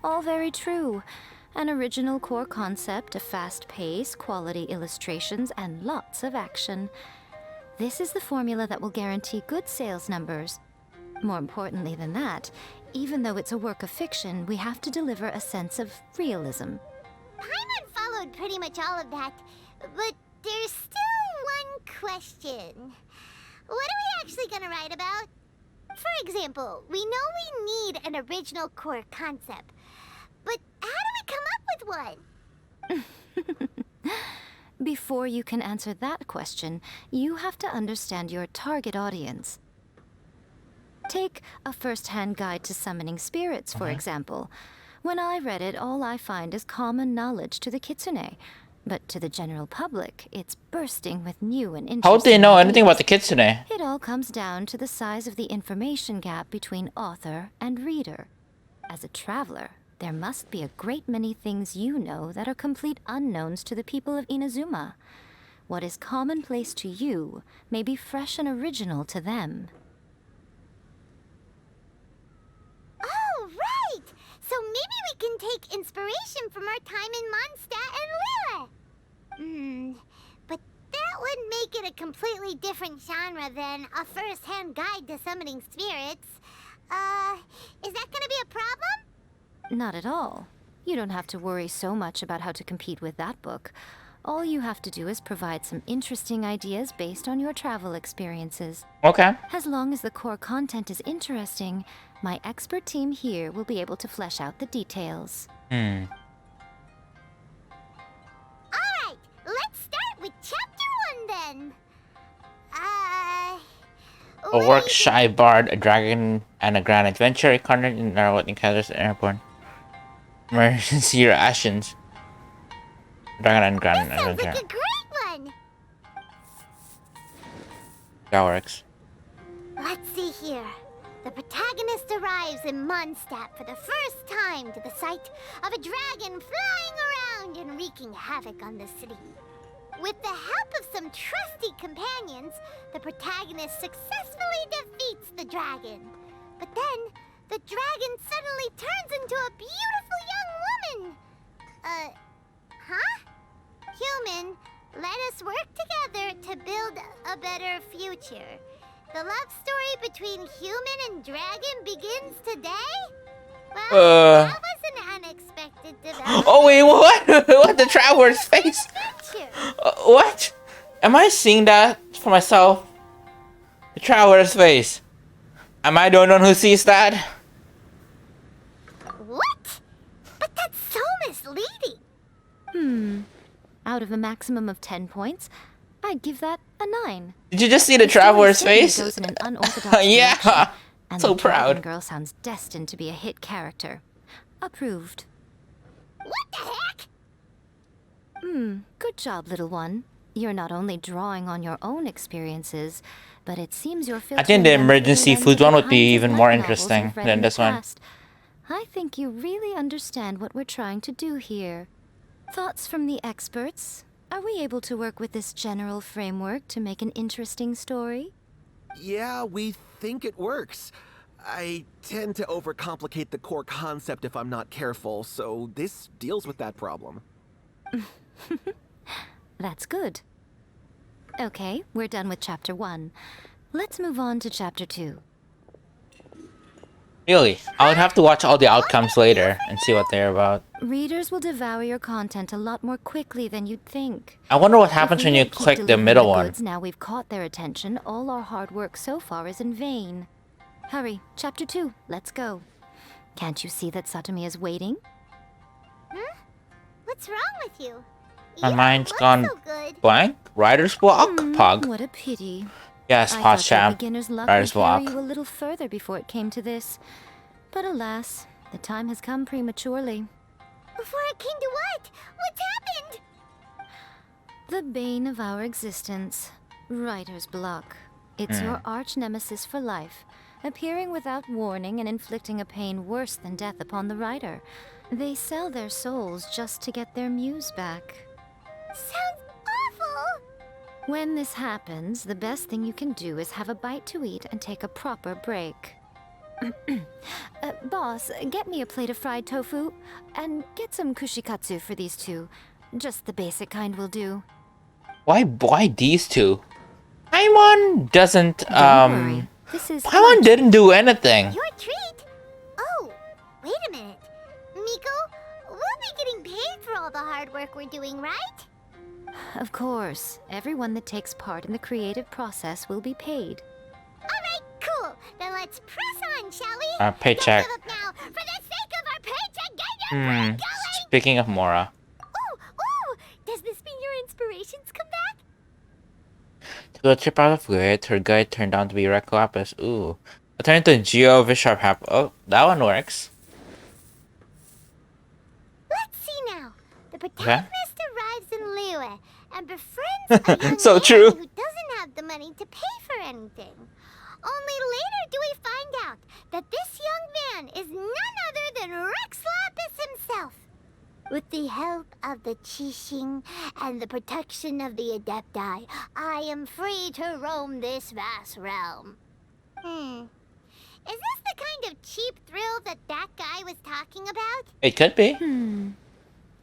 All very true. An original core concept, a fast pace, quality illustrations, and lots of action. This is the formula that will guarantee good sales numbers. More importantly than that, even though it's a work of fiction, we have to deliver a sense of realism. Paimon followed pretty much all of that, but there's still one question. What are we actually gonna write about? For example, we know we need an original core concept, but how do we come up with one? Before you can answer that question, you have to understand your target audience. Take a first-hand guide to summoning spirits, for example. When I read it, all I find is common knowledge to the kitsune. But to the general public, it's bursting with new and interesting How would they know ideas. anything about the kitsune? It all comes down to the size of the information gap between author and reader. As a traveler, there must be a great many things you know that are complete unknowns to the people of Inazuma. What is commonplace to you may be fresh and original to them. Oh, right! So maybe we can take inspiration from our time in Mondstadt and Liyue. But that would make it a completely different genre than a first-hand guide to summoning spirits. Is that gonna be a problem? Not at all. You don't have to worry so much about how to compete with that book. All you have to do is provide some interesting ideas based on your travel experiences. Okay. As long as the core content is interesting, my expert team here will be able to flesh out the details. Alright, let's start with chapter 1 then. A work shy bard, a dragon, and a grand adventure encountered in Narrow encounters at airport. Emergency rations. Dragon and grand adventure. Sounds like a great one! That works. Let's see here. The protagonist arrives in Mondstadt for the first time to the sight of a dragon flying around and wreaking havoc on the city. With the help of some trusty companions, the protagonist successfully defeats the dragon. But then, the dragon suddenly turns into a beautiful young woman! Huh? Human, let us work together to build a better future. The love story between human and dragon begins today? Well, that was an unexpected development. Oh wait, what? What? The traveler's face? What? Am I seeing that for myself? The traveler's face. Am I the only one who sees that? What? But that's so misleading. Out of a maximum of 10 points, I'd give that a 9. Did you just see the traveler's face? Goes in an unorthodox Yeah. direction, and So the dragon proud. girl sounds destined to be a hit character. Approved. What the heck? Good job, little one. You're not only drawing on your own experiences, but it seems you're I think the filtering them emergency through food the one would be kinds of even light more novels interesting you've read than in the this one. past. I think you really understand what we're trying to do here. Thoughts from the experts? Are we able to work with this general framework to make an interesting story? Yeah, we think it works. I tend to overcomplicate the core concept if I'm not careful, so this deals with that problem. That's good. Okay, we're done with chapter 1. Let's move on to chapter 2. Really? I would have to watch all the outcomes later and see what they're about. Readers will devour your content a lot more quickly than you'd think. I wonder what If happens we when you don't keep click the delivering middle the one. goods now we've caught their attention, all our hard work so far is in vain. Hurry, chapter 2, let's go. Can't you see that Satomi is waiting? What's wrong with you? My You mind's look gone so good. blank. Writer's block? Pog. What a pity. Yes, I pause thought champ. beginner's luck Writer's would carry block. you a little further before it came to this. But alas, the time has come prematurely. Before it came to what? What's happened? The bane of our existence. Writer's block. It's your arch nemesis for life, appearing without warning and inflicting a pain worse than death upon the writer. They sell their souls just to get their muse back. Sounds awful! When this happens, the best thing you can do is have a bite to eat and take a proper break. Boss, get me a plate of fried tofu, and get some kushikatsu for these two. Just the basic kind will do. Why these two? Paimon doesn't, Paimon didn't do anything. Your treat? Oh, wait a minute. Miko, we'll be getting paid for all the hard work we're doing, right? Of course. Everyone that takes part in the creative process will be paid. Alright, cool. Then let's press on, shall we? Paycheck. Don't give up now. For the sake of our paycheck, get your brain going! Speaking of Mora. Ooh, does this mean your inspirations come back? To go trip out of good, her guide turned out to be Reko Apis. Ooh. I turned into Geo Visharp Hap. Oh, that one works. Let's see now. The protagonist arrives in Liyue and befriends a young So man true. who doesn't have the money to pay for anything. Only later do we find out that this young man is none other than Rex Lapis himself. With the help of the Qixing and the protection of the Adepti, I am free to roam this vast realm. Is this the kind of cheap thrill that guy was talking about? It could be.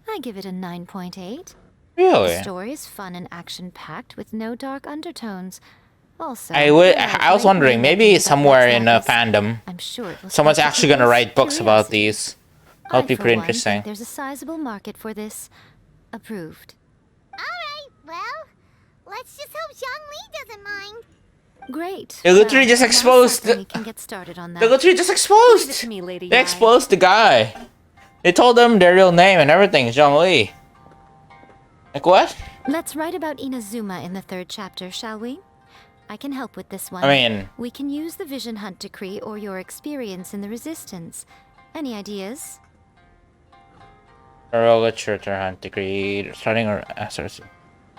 I give it a 9.8. Really? The story is fun and action-packed with no dark undertones. Also, I was wondering, maybe somewhere in a fandom, I'm sure it will someone's spark actually gonna people's write books about curiosity. these. That'll be I, for pretty one, think interesting. there's a sizable market for this. Approved. Alright, well, let's just hope Zhongli doesn't mind. Great. They literally just now exposed certainly can get started on that. They literally just exposed. They exposed the guy. They told them their real name and everything, Zhongli. Like what? Let's write about Inazuma in the 3rd chapter, shall we? I can help with this one. I mean, we can use the Vision Hunt decree or your experience in the Resistance. Any ideas? Earl Literature Hunt Decree, starting our SRC.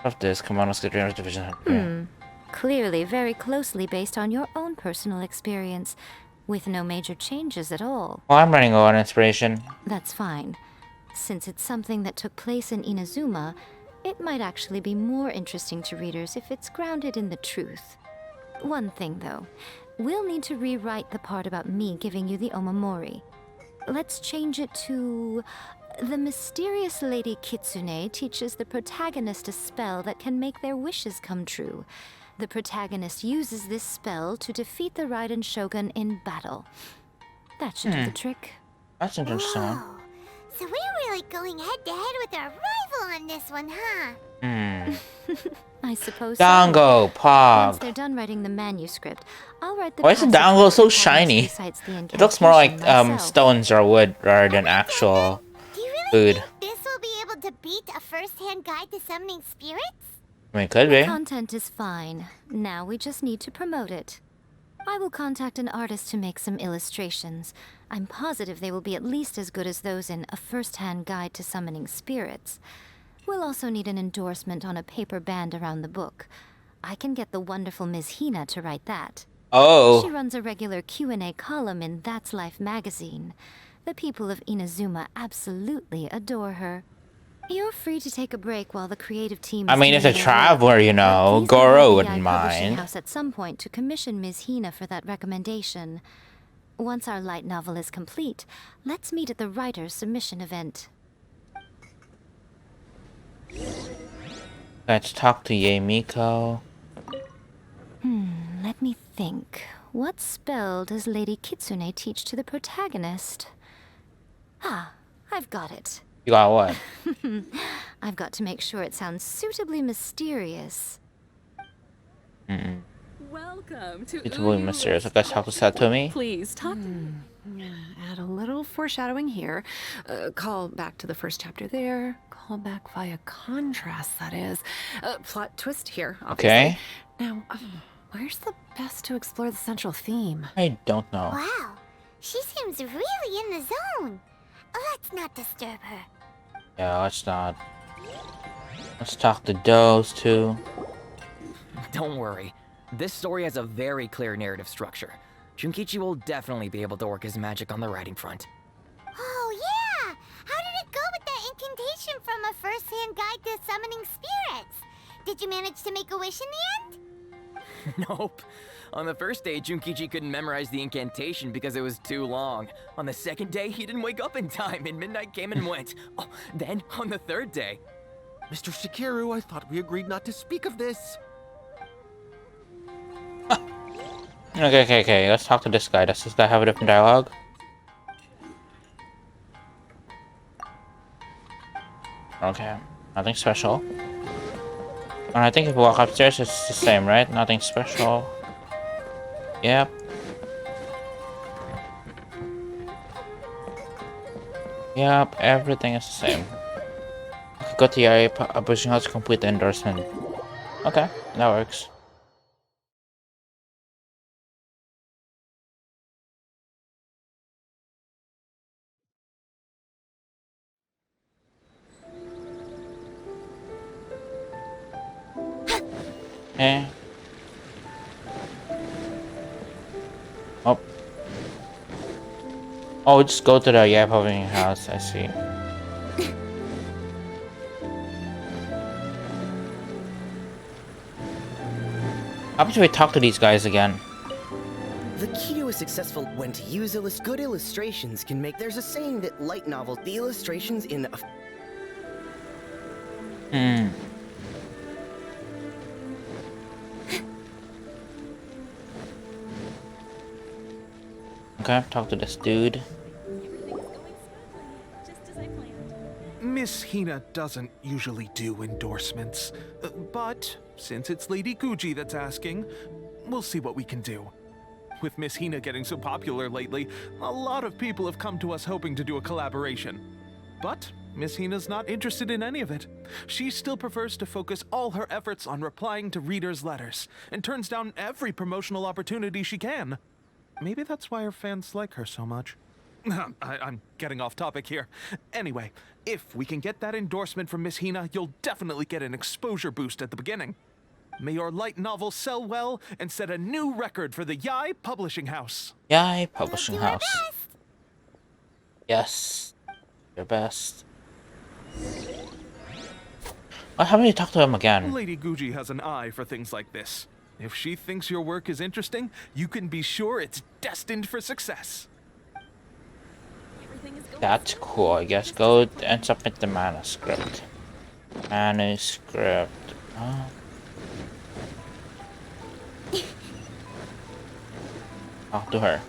Of this, come on, let's get rid of Division Hunt. Yeah. Clearly very closely based on your own personal experience, with no major changes at all. Well, I'm running low on inspiration. That's fine. Since it's something that took place in Inazuma, it might actually be more interesting to readers if it's grounded in the truth. One thing, though. We'll need to rewrite the part about me giving you the Omamori. Let's change it to... The mysterious Lady Kitsune teaches the protagonist a spell that can make their wishes come true. The protagonist uses this spell to defeat the Raiden Shogun in battle. That should do the trick. That's interesting. Whoa. So we're really going head-to-head with our rival on this one, huh? I suppose Dango, so. Pog. Once they're done writing the manuscript, I'll write the Why is the passage Dango where so the protagonist shiny? recites the It looks more like incantation myself. stones or wood rather than actual food. This will be able to beat a first-hand guide to summoning spirits? I mean, it could The be. content is fine. Now we just need to promote it. I will contact an artist to make some illustrations. I'm positive they will be at least as good as those in A First-Hand Guide to Summoning Spirits. We'll also need an endorsement on a paper band around the book. I can get the wonderful Ms. Hina to write that. Oh. She runs a regular Q&A column in That's Life magazine. The people of Inazuma absolutely adore her. You're free to take a break while the creative team is I mean, if doing a their traveler, you work. know, Please Goro contact the wouldn't Yae Publishing mind. House at some point to commission Ms. Hina for that recommendation. Once our light novel is complete, let's meet at the writer's submission event. Let's talk to Yae Miko. Let me think. What spell does Lady Kitsune teach to the protagonist? Ah, I've got it. You got what? I've got to make sure it sounds suitably mysterious. Welcome to It's really mysterious. I guess talk to Satomi. Please talk. Add a little foreshadowing here. Call back to the first chapter there. Call back via contrast, that is. Plot twist here, obviously. Okay. Now, where's the best to explore the central theme? I don't know. Wow, she seems really in the zone. Let's not disturb her. Yeah, let's not. Let's talk to those two. Don't worry. This story has a very clear narrative structure. Junkichi will definitely be able to work his magic on the writing front. Oh, yeah! How did it go with that incantation from a first-hand guide to summoning spirits? Did you manage to make a wish in the end? Nope. On the first day, Junkichi couldn't memorize the incantation because it was too long. On the second day, he didn't wake up in time and midnight came and went. Oh, then, on the third day... Mr. Shikiru, I thought we agreed not to speak of this. Okay. Let's talk to this guy. Does this guy have a different dialogue? Okay. Nothing special. And I think if we walk upstairs, it's the same, right? Nothing special. Yep. Yep, everything is the same. Okay, go to Yae Publishing House to complete the endorsement. Okay, that works. Eh. Oh. Oh, just go to the Yae Publishing House, I see. How about we talk to these guys again? The key to a successful when to use good illustrations can make. There's a saying that light novels, the illustrations in a... Okay, talk to this dude. Miss Hina doesn't usually do endorsements, but since it's Lady Guji that's asking, we'll see what we can do. With Miss Hina getting so popular lately, a lot of people have come to us hoping to do a collaboration. But Miss Hina's not interested in any of it. She still prefers to focus all her efforts on replying to readers' letters, and turns down every promotional opportunity she can. Maybe that's why her fans like her so much. I'm getting off topic here. Anyway, if we can get that endorsement from Miss Hina, you'll definitely get an exposure boost at the beginning. May your light novel sell well and set a new record for the Yae Publishing House. Yae Publishing House. Yes. Your best. Well, how about you talk to him again? Lady Guji has an eye for things like this. If she thinks your work is interesting, you can be sure it's destined for success. That's cool, I guess. Go and submit the manuscript. Oh. Talk to her.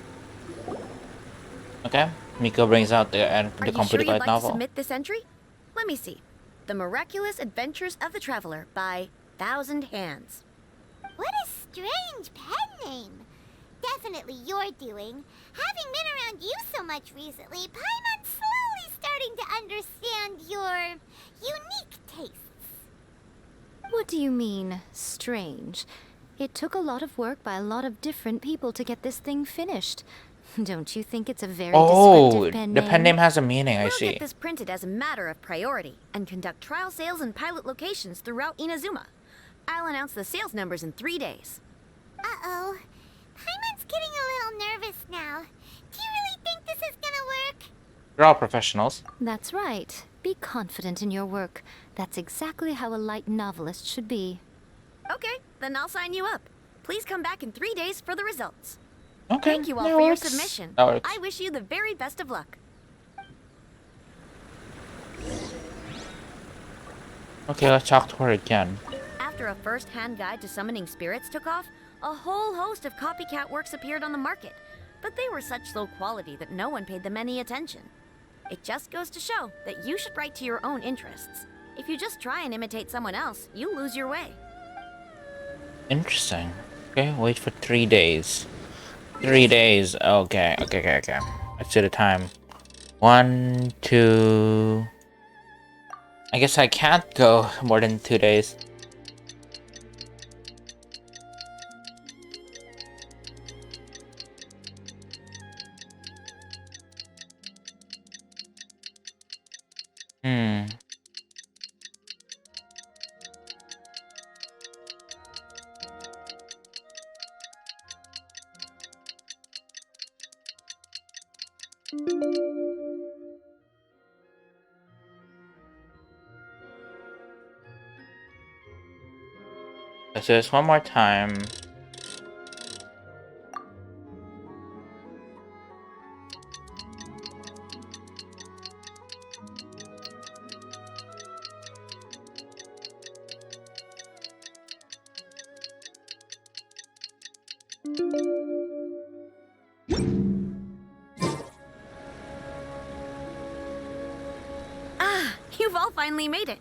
Okay. Miko brings out the completed light novel. To submit this entry? Let me see. The Miraculous Adventures of the Traveler by Thousand Hands. What a strange pen name. Definitely your doing. Having been around you so much recently, Paimon's slowly starting to understand your unique tastes. What do you mean, strange? It took a lot of work by a lot of different people to get this thing finished. Don't you think it's a very descriptive pen name? The pen name has a meaning, I We'll see. get this printed as a matter of priority and conduct trial sales and pilot locations throughout Inazuma. I'll announce the sales numbers in 3 days. Uh-oh. Paimon's getting a little nervous now. Do you really think this is gonna work? We're all professionals. That's right. Be confident in your work. That's exactly how a light novelist should be. Okay, then I'll sign you up. Please come back in 3 days for the results. Okay, Thank you all that for your works. submission. That works. I wish you the very best of luck. Okay, let's talk to her again. After a first-hand guide to summoning spirits took off, a whole host of copycat works appeared on the market, but they were such low quality that no one paid them any attention. It just goes to show that you should write to your own interests. If you just try and imitate someone else, you lose your way. Interesting. Okay, wait for 3 days. 3 days. Okay. Let's see the time. 1, 2. I guess I can't go more than 2 days. Let's do this one more time. Ah, you've all finally made it.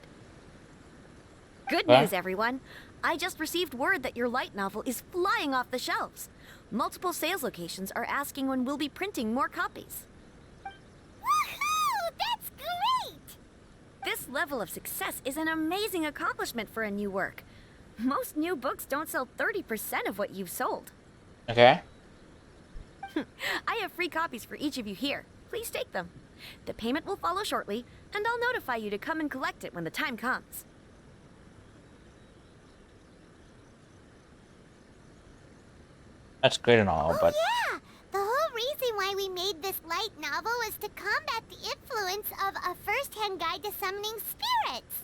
Good What? news, everyone. I just received word that your light novel is flying off the shelves. Multiple sales locations are asking when we'll be printing more copies. Woohoo! That's great! This level of success is an amazing accomplishment for a new work. Most new books don't sell 30% of what you've sold. Okay. I have free copies for each of you here. Please take them. The payment will follow shortly, and I'll notify you to come and collect it when the time comes. That's great and all, but Yeah! The whole reason why we made this light novel was to combat the influence of a first-hand guide to summoning spirits.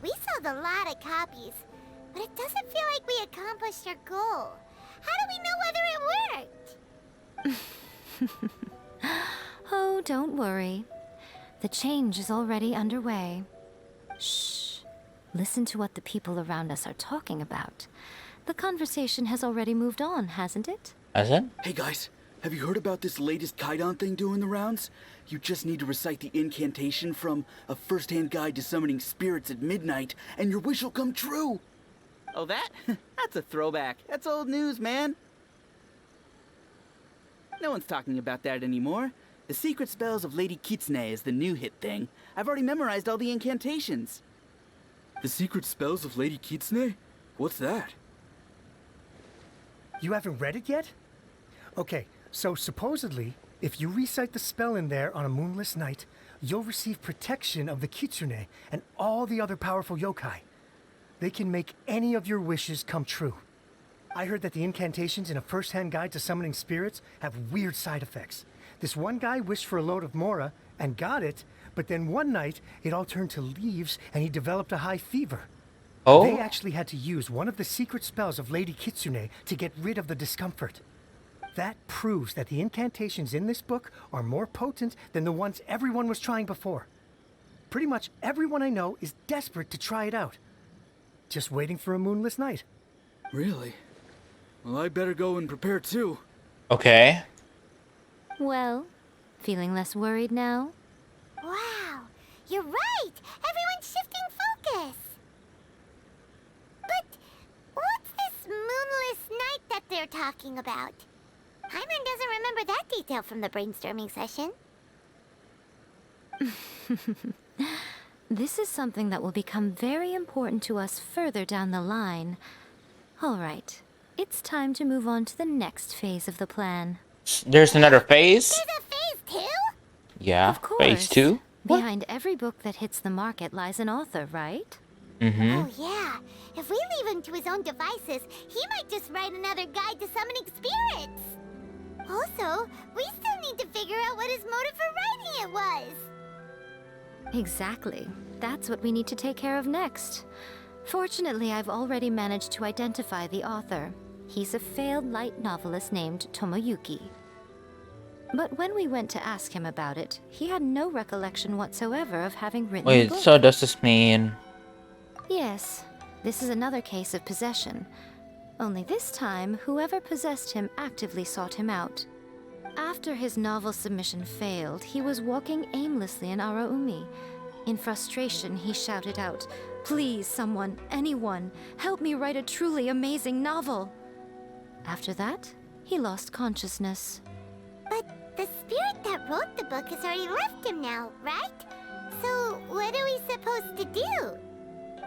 We sold a lot of copies, but it doesn't feel like we accomplished our goal. How do we know whether it worked? Oh, don't worry. The change is already underway. Shh. Listen to what the people around us are talking about. The conversation has already moved on, hasn't it? Has it? Hey guys, have you heard about this latest Kaidan thing doing the rounds? You just need to recite the incantation from A First-Hand Guide to Summoning Spirits at Midnight, and your wish will come true! Oh, that? That's a throwback. That's old news, man. No one's talking about that anymore. The Secret Spells of Lady Kitsune is the new hit thing. I've already memorized all the incantations. The Secret Spells of Lady Kitsune? What's that? You haven't read it yet? Okay, so supposedly, if you recite the spell in there on a moonless night, you'll receive protection of the Kitsune and all the other powerful yokai. They can make any of your wishes come true. I heard that the incantations in A First-Hand Guide to Summoning Spirits have weird side effects. This one guy wished for a load of mora and got it, but then one night it all turned to leaves and he developed a high fever. Oh? They actually had to use one of the secret spells of Lady Kitsune to get rid of the discomfort. That proves that the incantations in this book are more potent than the ones everyone was trying before. Pretty much everyone I know is desperate to try it out. Just waiting for a moonless night. Really? Well, I better go and prepare too. Okay. Well, feeling less worried now? Wow, you're right! Everyone's shifting focus! But what's this moonless night that they're talking about? Hyman doesn't remember that detail from the brainstorming session. This is something that will become very important to us further down the line. All right, it's time to move on to the next phase of the plan. There's another phase? There's a phase 2? Yeah, Of course. phase 2? Behind every book that hits the market lies an author, right? Mm-hmm. Oh yeah, if we leave him to his own devices, he might just write another guide to summoning spirits. Also, we still need to figure out what his motive for writing it was. Exactly. That's what we need to take care of next. Fortunately, I've already managed to identify the author. He's a failed light novelist named Tomoyuki. But when we went to ask him about it, he had no recollection whatsoever of having written the Wait, book. so does this mean... Yes, this is another case of possession. Only this time, whoever possessed him actively sought him out. After his novel submission failed, he was walking aimlessly in Araumi. In frustration, he shouted out, "Please, someone, anyone, help me write a truly amazing novel." After that, he lost consciousness. But the spirit that wrote the book has already left him now, right? So what are we supposed to do?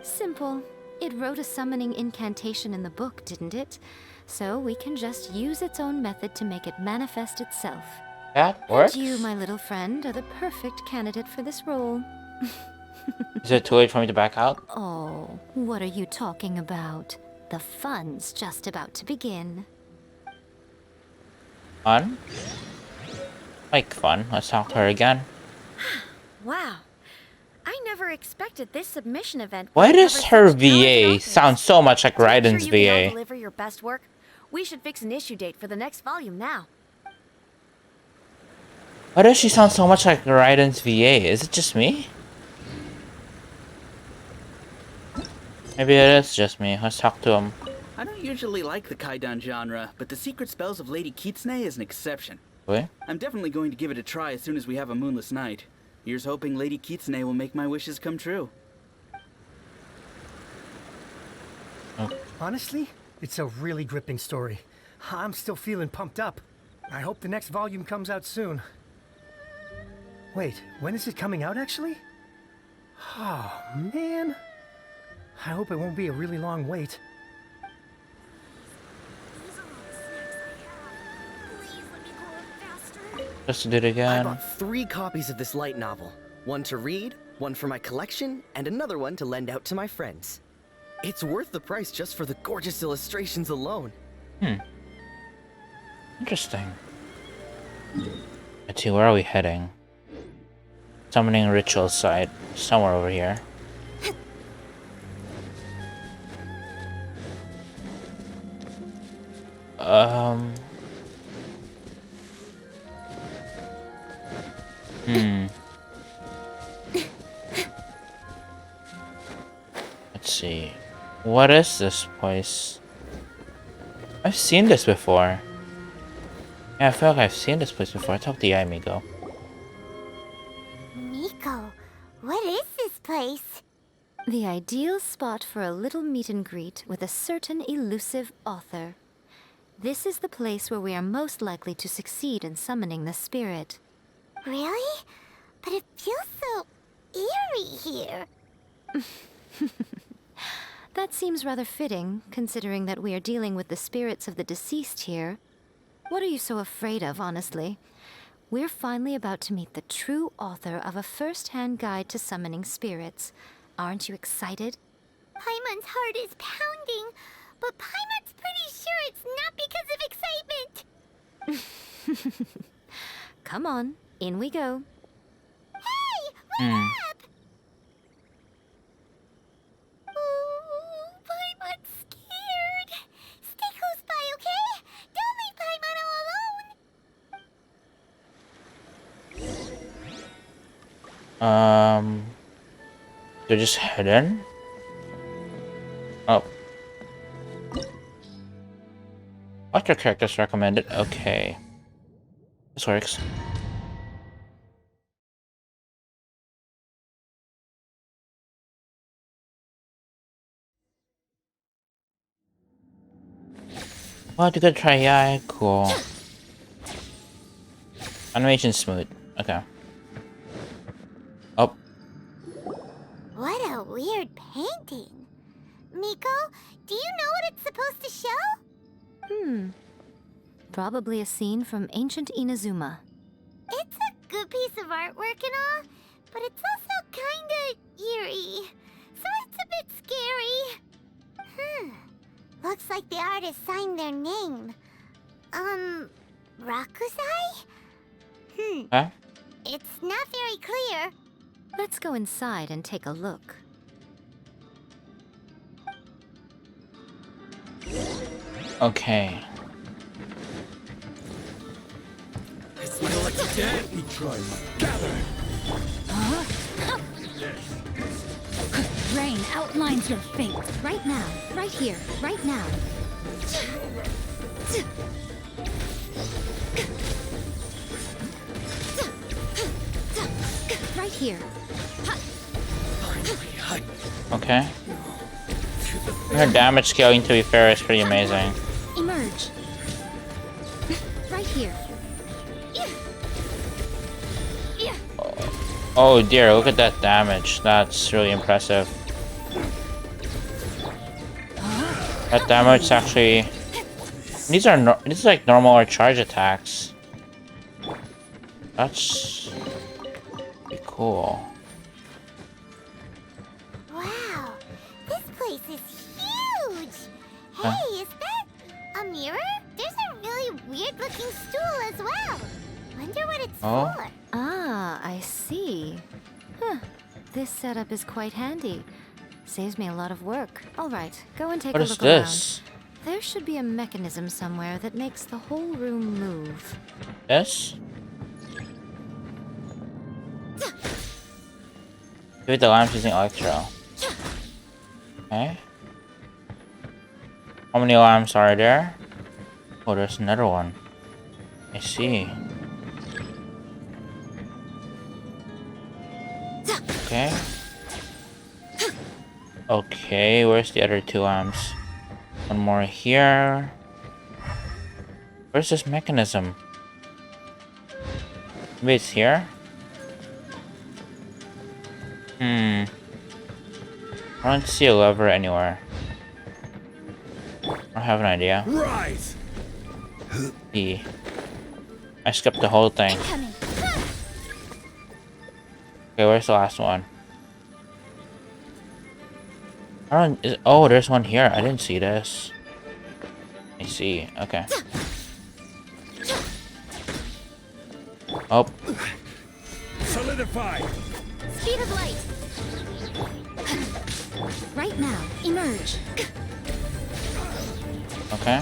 Simple. It wrote a summoning incantation in the book, didn't it? So we can just use its own method to make it manifest itself. That works? And you, my little friend, are the perfect candidate for this role. Is it too late for me to back out? Oh, what are you talking about? The fun's just about to begin. On? Like fun. Let's talk to her again. Wow. I never expected this submission event. Why does her VA sound so much like Raiden's VA? VA? Deliver your best work. We should fix an issue date for the next volume now. Why does she sound so much like Raiden's VA? Is it just me? Maybe it is just me. Let's talk to him. I don't usually like the Kaidan genre, but the secret spells of Lady Kitsune is an exception. Wait? I'm definitely going to give it a try as soon as we have a moonless night. Here's hoping Lady Kitsune will make my wishes come true. Oh. Honestly, it's a really gripping story. I'm still feeling pumped up. I hope the next volume comes out soon. Wait, when is it coming out actually? Oh, man. I hope it won't be a really long wait. Just did it again. I bought 3 copies of this light novel. One to read, one for my collection, and another one to lend out to my friends. It's worth the price just for the gorgeous illustrations alone. Interesting. Let's see, where are we heading? Summoning ritual site. Somewhere over here. Let's see. What is this place? I've seen this before. Yeah, I feel like I've seen this place before. I talked to Yae Miko. Miko, what is this place? The ideal spot for a little meet and greet with a certain elusive author. This is the place where we are most likely to succeed in summoning the spirit. Really? But it feels so eerie here. That seems rather fitting, considering that we are dealing with the spirits of the deceased here. What are you so afraid of, honestly? We're finally about to meet the true author of a first-hand guide to summoning spirits. Aren't you excited? Paimon's heart is pounding, but Paimon's pretty sure it's not because of excitement. Come on, in we go. Hey, wait up! Ooh, Paimon's scared. Stay close by, okay? Don't leave Paimon all alone. They're just hidden? Oh. What your characters recommended? Okay. This works. What, you could try, yeah, cool. Animation smooth. Okay. Oh. What a weird painting. Miko, do you know what it's supposed to show? Probably a scene from ancient Inazuma. It's a good piece of artwork and all, but it's also kinda eerie. So it's a bit scary. Looks like the artist signed their name. Rakusai? Huh? It's not very clear. Let's go inside and take a look. Okay. It's my lucky day. We try. Gather. Rain outlines your fate. Right now. Right here. Right now. Right here. Okay. Her damage scaling, to be fair, is pretty amazing. Emerge. Right here. Oh dear, look at that damage. That's really impressive. That damage actually... These are like normal or charge attacks. That's... pretty cool. Wow, this place is huge. Hey, is that a mirror? There's a really weird-looking stool as well. Wonder what it's Oh. for. Ah, I see. Huh. This setup is quite handy. Saves me a lot of work. All right, go and take What a is look this? around. There should be a mechanism somewhere that makes the whole room move. This? Activate the lamps using electro. Okay. How many lamps are there? Oh, there's another one. I see. Okay. Okay, where's the other 2 lamps? One more here. Where's this mechanism? Maybe it's here? I don't see a lever anywhere. I have an idea. Rise. E. I skipped the whole thing. Okay, where's the last one? Oh, there's one here. I didn't see this. I see. Okay. Oh. Solidify. Speed of light. Right now, emerge. Okay.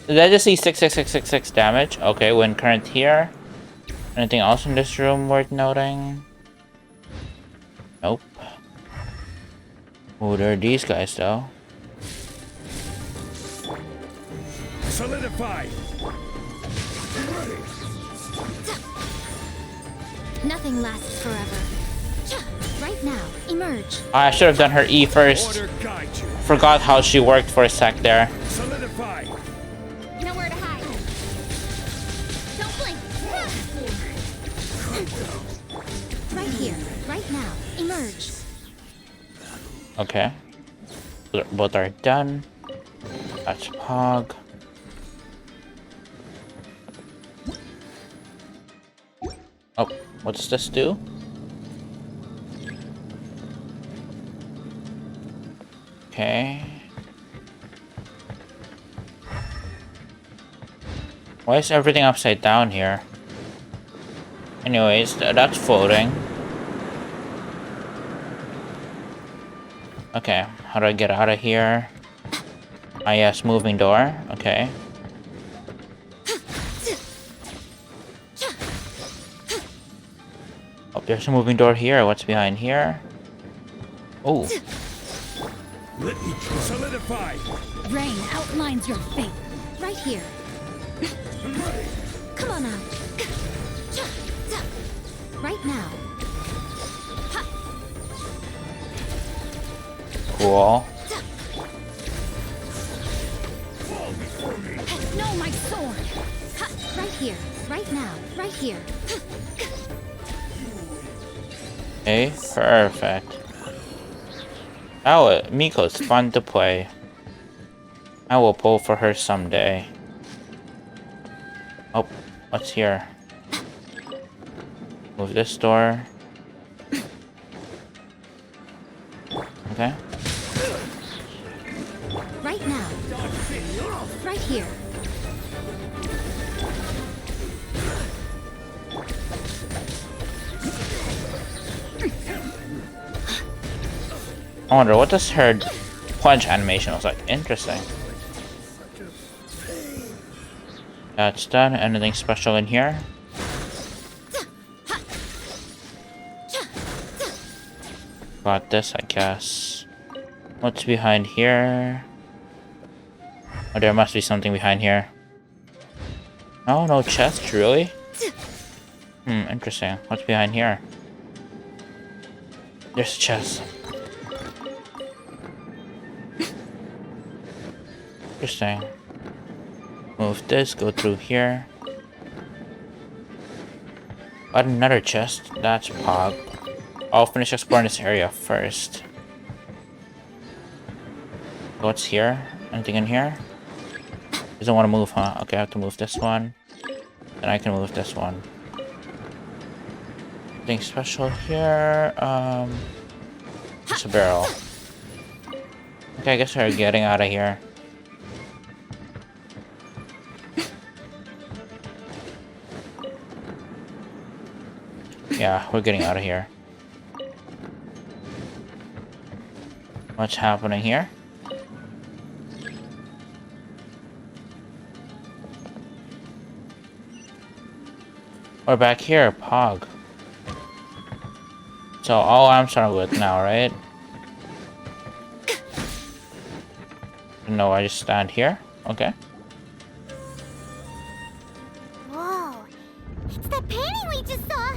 Did I just see 66666 damage? Okay, when current here. Anything else in this room worth noting? Nope. Oh, there are these guys though. Solidify. Nothing lasts forever. Right now, emerge. I should have done her E first. Forgot how she worked for a sec there. Solidify. Nowhere to hide. Don't blink. Right here, right now, emerge. Okay. Both are done. That's Pog. Oh, what does this do? Okay. Why is everything upside down here? Anyways, that's floating. Okay, how do I get out of here? Ah, yes, moving door. Okay. Oh, there's a moving door here. What's behind here? Oh. Let me try. Solidify. Rain outlines your fate. Right here. Come on out. Right now. Cool. No, my sword. Right here. Right now. Right here. Okay, perfect. Oh, Miko's fun to play. I will pull for her someday. Oh, what's here? Move this door. Okay. Right now. Right here. I wonder what does her punch animation look like. Interesting. That's done. Anything special in here? Got this, I guess. What's behind here? Oh, there must be something behind here. Oh, no chest, really? Interesting. What's behind here? There's a chest. Interesting. Move this, go through here. Got another chest. That's Pog. I'll finish exploring this area first. What's here? Anything in here? Doesn't want to move, huh? Okay, I have to move this one. Then I can move this one. Anything special here? It's a barrel. Okay, I guess we're getting out of here. Yeah, we're getting out of here. What's happening here? We're back here, Pog. So all I'm starting with now, right? No, I just stand here. Okay. Whoa! It's the painting we just saw!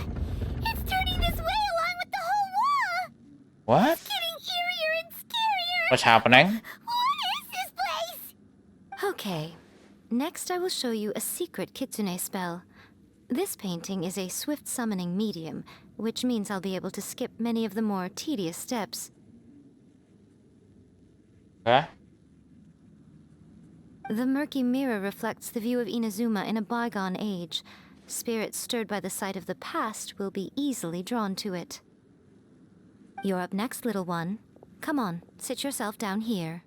It's turning this way along with the whole wall! What? It's getting eerier and scarier! What's happening? What is this place? Okay. Next, I will show you a secret kitsune spell. This painting is a swift summoning medium, which means I'll be able to skip many of the more tedious steps. Okay. The murky mirror reflects the view of Inazuma in a bygone age. Spirits stirred by the sight of the past will be easily drawn to it. You're up next, little one. Come on, sit yourself down here.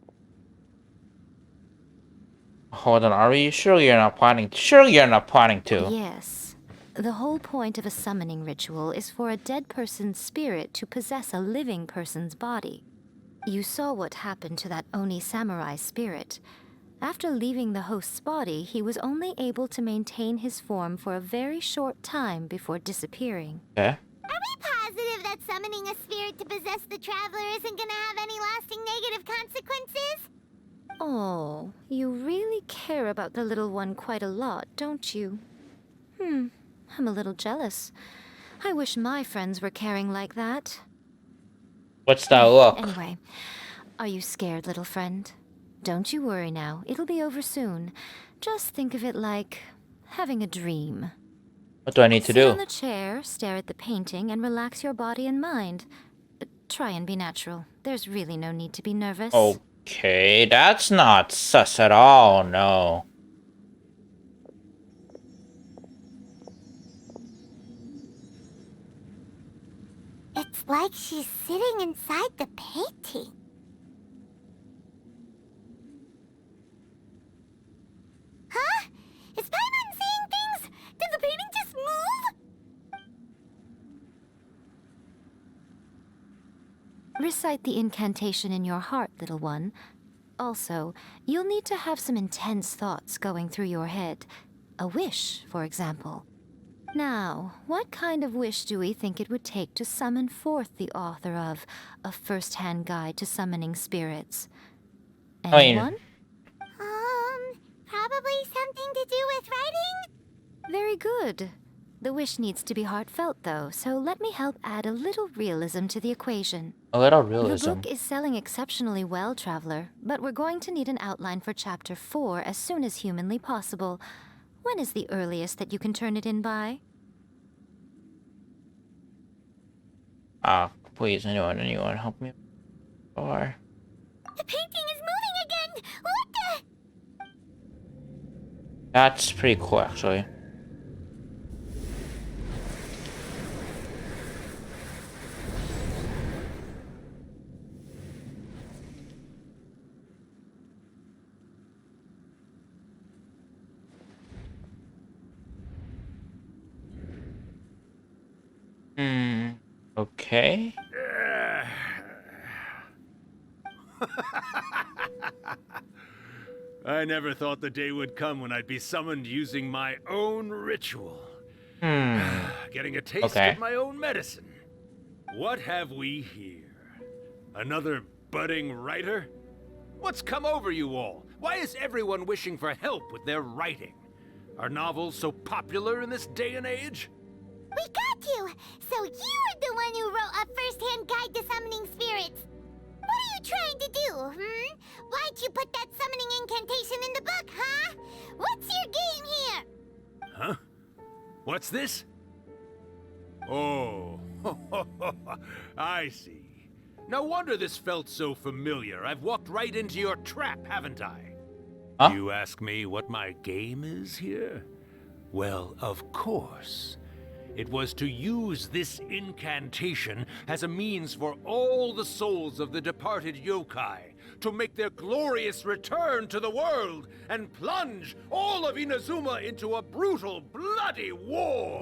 Hold on, are you sure you're not planning? Surely you're not planning to. Yes. The whole point of a summoning ritual is for a dead person's spirit to possess a living person's body. You saw what happened to that Oni samurai spirit. After leaving the host's body, he was only able to maintain his form for a very short time before disappearing. Okay. Are we positive that summoning a spirit to possess the traveler isn't gonna have any lasting negative consequences? Oh, you really care about the little one quite a lot, don't you? I'm a little jealous. I wish my friends were caring like that. What's that look? Anyway, are you scared, little friend? Don't you worry now. It'll be over soon. Just think of it like having a dream. What do I need to Sit do? on the chair, stare at the painting, and relax your body and mind. But try and be natural. There's really no need to be nervous. Okay, that's not sus at all, no. It's like she's sitting inside the painting. Huh? Is Paimon seeing things? Did the painting just move? Recite the incantation in your heart, little one. Also, you'll need to have some intense thoughts going through your head. A wish, for example. Now, what kind of wish do we think it would take to summon forth the author of A First-Hand Guide to Summoning Spirits? Anyone? Probably something to do with writing? Very good. The wish needs to be heartfelt, though, so let me help add a little realism to the equation. A little realism. The book is selling exceptionally well, Traveler, but we're going to need an outline for Chapter 4 as soon as humanly possible. When is the earliest that you can turn it in by? Please, anyone, help me. Or... The painting is moving again! What the? That's pretty cool, actually. Okay. I never thought the day would come when I'd be summoned using my own ritual. Getting a taste of my own medicine. What have we here? Another budding writer? What's come over you all? Why is everyone wishing for help with their writing? Are novels so popular in this day and age? We got you! So you're the one who wrote A First-Hand Guide to Summoning Spirits! What are you trying to do, Why'd you put that summoning incantation in the book, huh? What's your game here? Huh? What's this? Oh, I see. No wonder this felt so familiar. I've walked right into your trap, haven't I? Huh? You ask me what my game is here? Well, of course. It was to use this incantation as a means for all the souls of the departed yokai to make their glorious return to the world and plunge all of Inazuma into a brutal, bloody war.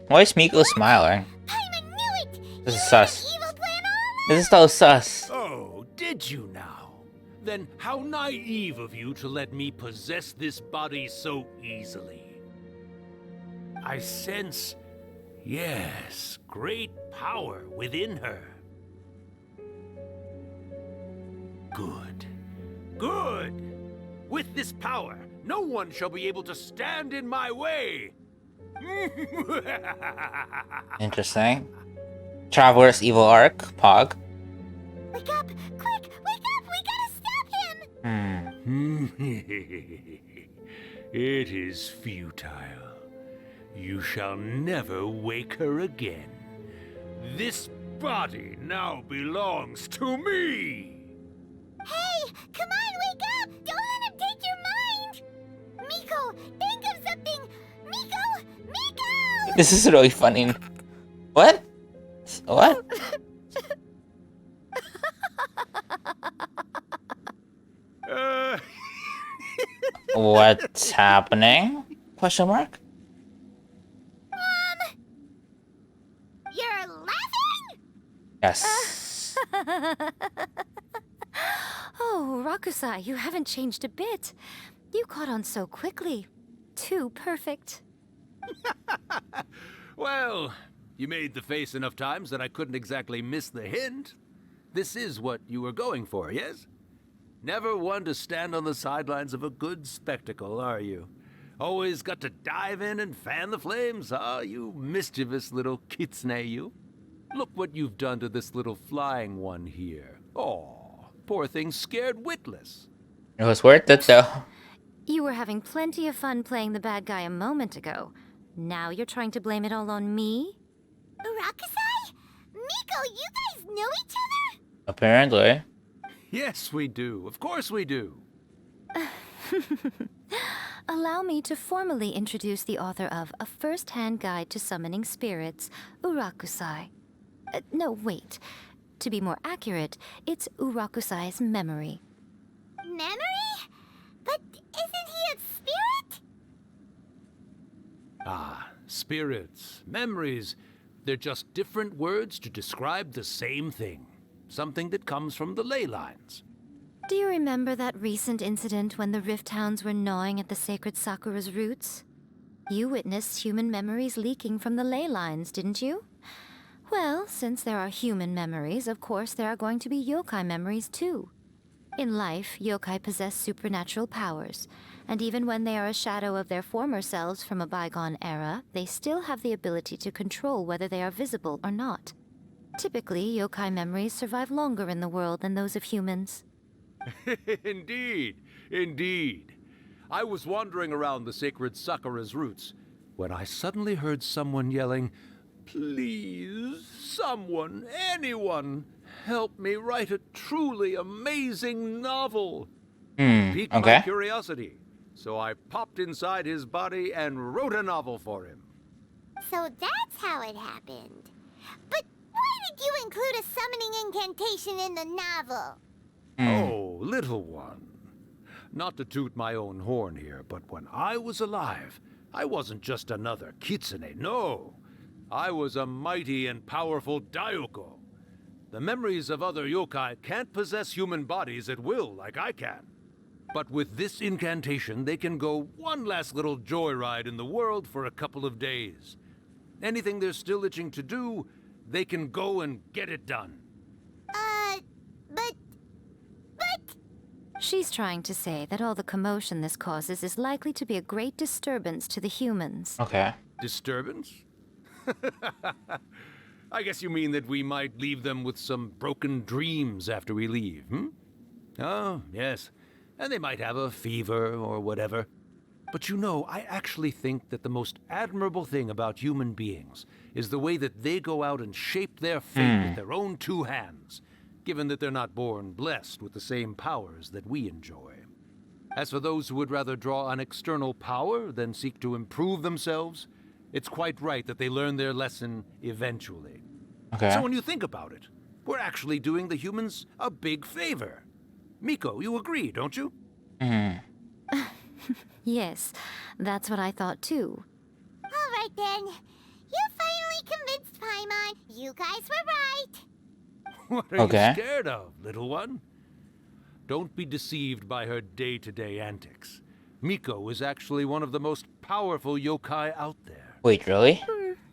Why is Miko smiling? Paimon knew it! This is You sus. had an evil plan all This is so sus. Oh, did you now? Then how naive of you to let me possess this body so easily. I sense, yes, great power within her. Good. Good! With this power, no one shall be able to stand in my way. Interesting. Traveler's Evil Arc, Pog. Wake up! Quick! Wake up! We gotta stop him! It is futile. You shall never wake her again. This body now belongs to me! Hey! Come on, wake up! Don't let him take your mind! Miko, think of something! Miko! Miko! This is really funny. What? What? What's happening? Question mark? You're laughing? Yes. Oh, Rakusai, you haven't changed a bit. You caught on so quickly. Too perfect. Well, you made the face enough times that I couldn't exactly miss the hint. This is what you were going for, yes? Never one to stand on the sidelines of a good spectacle, are you? Always got to dive in and fan the flames, huh? You mischievous little kitsune, you. Look what you've done to this little flying one here. Oh, poor thing scared witless. It was worth it, though. You were having plenty of fun playing the bad guy a moment ago. Now you're trying to blame it all on me? Rakusai? Miko, you guys know each other? Apparently. Yes, we do. Of course we do. Allow me to formally introduce the author of A First-Hand Guide to Summoning Spirits, Urakusai. No, wait. To be more accurate, it's Urakusai's memory. Memory? But isn't he a spirit? Ah, spirits, memories. They're just different words to describe the same thing. Something that comes from the ley lines. Do you remember that recent incident when the Rift Hounds were gnawing at the sacred Sakura's roots? You witnessed human memories leaking from the ley lines, didn't you? Well, since there are human memories, of course there are going to be yokai memories too. In life, yokai possess supernatural powers, and even when they are a shadow of their former selves from a bygone era, they still have the ability to control whether they are visible or not. Typically, yokai memories survive longer in the world than those of humans. Indeed, indeed. I was wandering around the sacred Sakura's roots when I suddenly heard someone yelling, "Please, someone, anyone, help me write a truly amazing novel." Piqued my curiosity, so I popped inside his body and wrote a novel for him. So that's how it happened. But why did you include a summoning incantation in the novel? Oh, little one. Not to toot my own horn here, but when I was alive, I wasn't just another kitsune, no. I was a mighty and powerful Daioko. The memories of other yokai can't possess human bodies at will like I can. But with this incantation, they can go one last little joyride in the world for a couple of days. Anything they're still itching to do, they can go and get it done. But... She's trying to say that all the commotion this causes is likely to be a great disturbance to the humans. Okay. Disturbance? I guess you mean that we might leave them with some broken dreams after we leave, hmm? Oh, yes. And they might have a fever or whatever. But you know, I actually think that the most admirable thing about human beings is the way that they go out and shape their fate with their own two hands, given that they're not born blessed with the same powers that we enjoy. As for those who would rather draw on external power than seek to improve themselves, it's quite right that they learn their lesson eventually. Okay. So when you think about it, we're actually doing the humans a big favor. Miko, you agree, don't you? Yes, that's what I thought too. All right then. You finally convinced Paimon. You guys were right. What are you scared of, little one? Don't be deceived by her day-to-day antics. Miko is actually one of the most powerful yokai out there. Wait, really?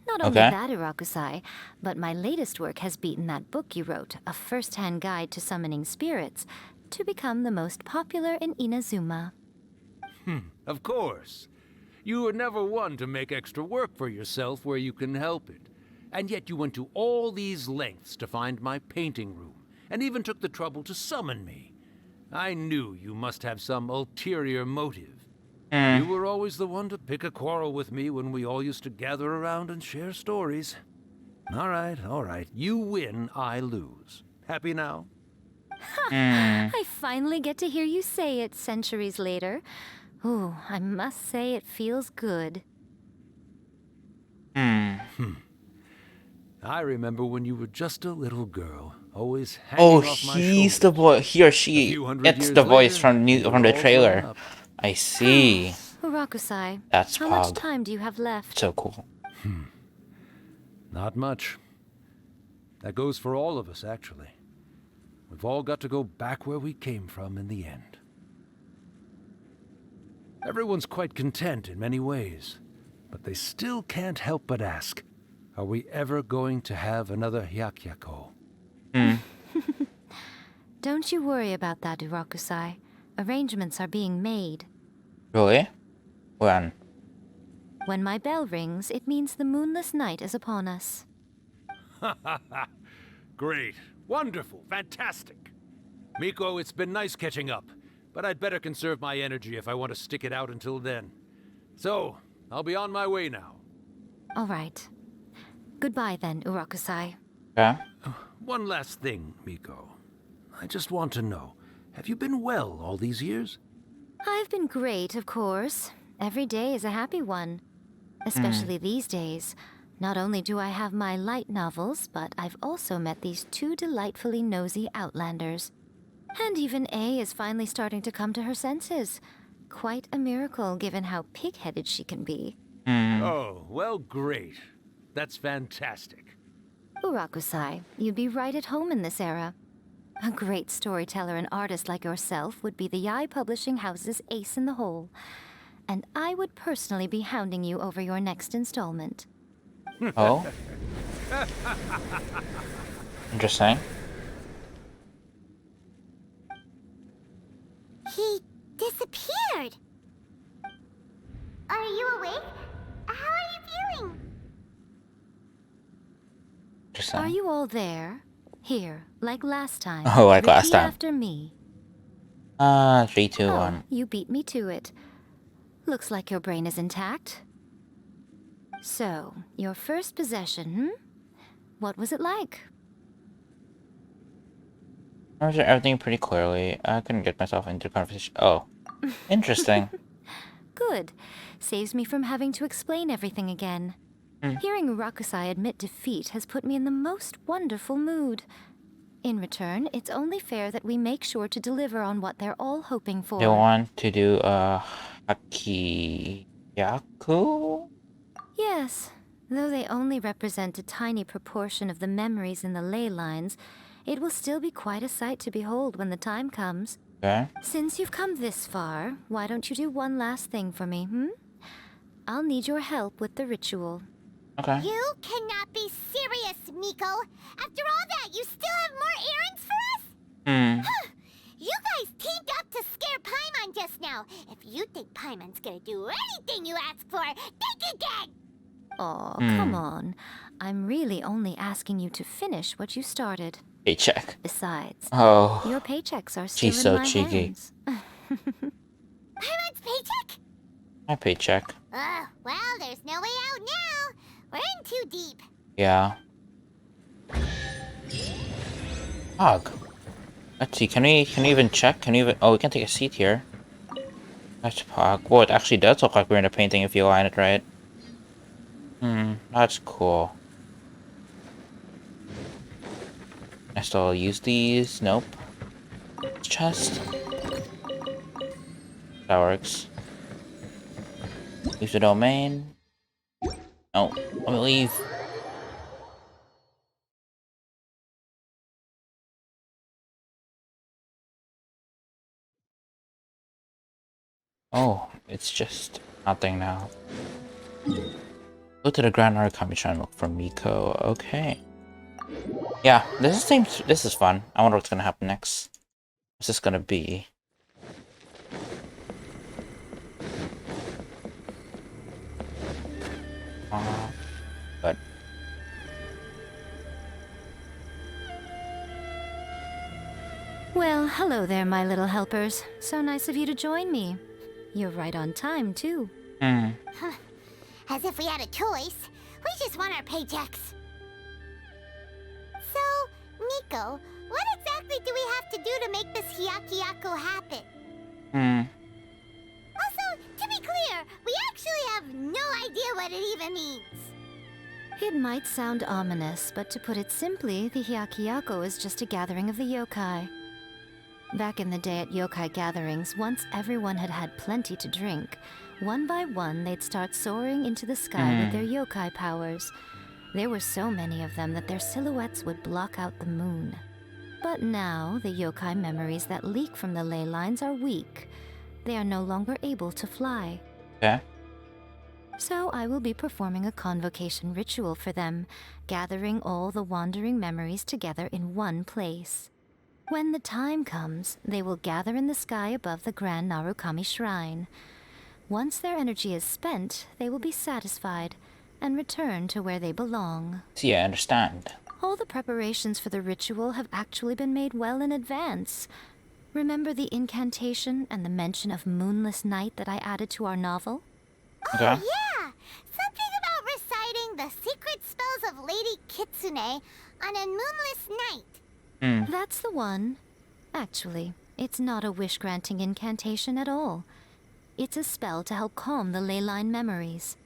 Not only that, Urakusai, but my latest work has beaten that book you wrote, A First-Hand Guide to Summoning Spirits, to become the most popular in Inazuma. Of course. You were never one to make extra work for yourself where you can help it. And yet you went to all these lengths to find my painting room, and even took the trouble to summon me. I knew you must have some ulterior motive. You were always the one to pick a quarrel with me when we all used to gather around and share stories. All right. You win, I lose. Happy now? I finally get to hear you say it centuries later. Ooh, I must say it feels good. I remember when you were just a little girl, always hanging off my shoulder. He's the boy. He or she. It's the voice from the trailer. I see. Urakusai, That's how much time do you have left? So cool. Not much. That goes for all of us, actually. We've all got to go back where we came from in the end. Everyone's quite content in many ways, but they still can't help but ask, are we ever going to have another Hyakyako? Don't you worry about that, Urakusai. Arrangements are being made. Really? When? When my bell rings, it means the moonless night is upon us. Great. Wonderful. Fantastic. Miko, it's been nice catching up, but I'd better conserve my energy if I want to stick it out until then. So, I'll be on my way now. All right. Goodbye then, Urakusai. Yeah? One last thing, Miko. I just want to know, have you been well all these years? I've been great, of course. Every day is a happy one. Especially these days. Not only do I have my light novels, but I've also met these two delightfully nosy outlanders. And even A is finally starting to come to her senses. Quite a miracle, given how pig-headed she can be. Oh, well, great. That's fantastic. Urakusai, you'd be right at home in this era. A great storyteller and artist like yourself would be the Yae Publishing House's ace in the hole. And I would personally be hounding you over your next installment. Oh? Interesting. He disappeared. Are you awake? How are you feeling? Are you all there? Here, like last time. Oh, like last Repeat time. After me. 3, 2, 1. You beat me to it. Looks like your brain is intact. So, your first possession, What was it like? I remember everything pretty clearly. I couldn't get myself into conversation. Oh, interesting. Good. Saves me from having to explain everything again. Hearing Urakusai admit defeat has put me in the most wonderful mood. In return, it's only fair that we make sure to deliver on what they're all hoping for. They want to do Hakiyaku? Yes. Though they only represent a tiny proportion of the memories in the ley lines, it will still be quite a sight to behold when the time comes. Okay. Since you've come this far, why don't you do one last thing for me, I'll need your help with the ritual. Okay. You cannot be serious, Miko. After all that, you still have more errands for us? You guys teamed up to scare Paimon just now. If you think Paimon's gonna do anything you ask for, think again! Aw, come on. I'm really only asking you to finish what you started. Paycheck. Besides, your paychecks are still she's in so my cheeky. hands. Paimon's paycheck? My paycheck. Well, there's no way out now. We're in too deep. Yeah. Hog. Let's see, can we even check? Can we even... Oh, we can take a seat here. That's Pog. Well, it actually does look like we're in a painting if you align it right. That's cool. I still use these? Nope. chest. That works. Leave the domain. No, let me leave. Oh, it's just nothing now. Go to the Grand Origami Shrine and look for Miko. Okay. Yeah, this is fun. I wonder what's gonna happen next. What's this gonna be? But well, hello there, my little helpers. So nice of you to join me. You're right on time, too. As if we had a choice. We just want our paychecks. So, Miko, what exactly do we have to do to make this Hyakyako happen? Also, to be clear, we actually have no idea what it even means. It might sound ominous, but to put it simply, the Hyakyako is just a gathering of the yokai. Back in the day at yokai gatherings, once everyone had had plenty to drink, one by one they'd start soaring into the sky with their yokai powers. There were so many of them that their silhouettes would block out the moon. But now, the yokai memories that leak from the ley lines are weak. They are no longer able to fly. okay. So I will be performing a convocation ritual for them, gathering all the wandering memories together in one place. When the time comes, they will gather in the sky above the Grand Narukami Shrine. Once their energy is spent, they will be satisfied and return to where they belong. See, I understand. All the preparations for the ritual have actually been made well in advance. Remember the incantation and the mention of moonless night that I added to our novel? Okay. Oh, yeah! Something about reciting the secret spells of Lady Kitsune on a moonless night. That's the one. Actually, it's not a wish-granting incantation at all. It's a spell to help calm the ley line memories.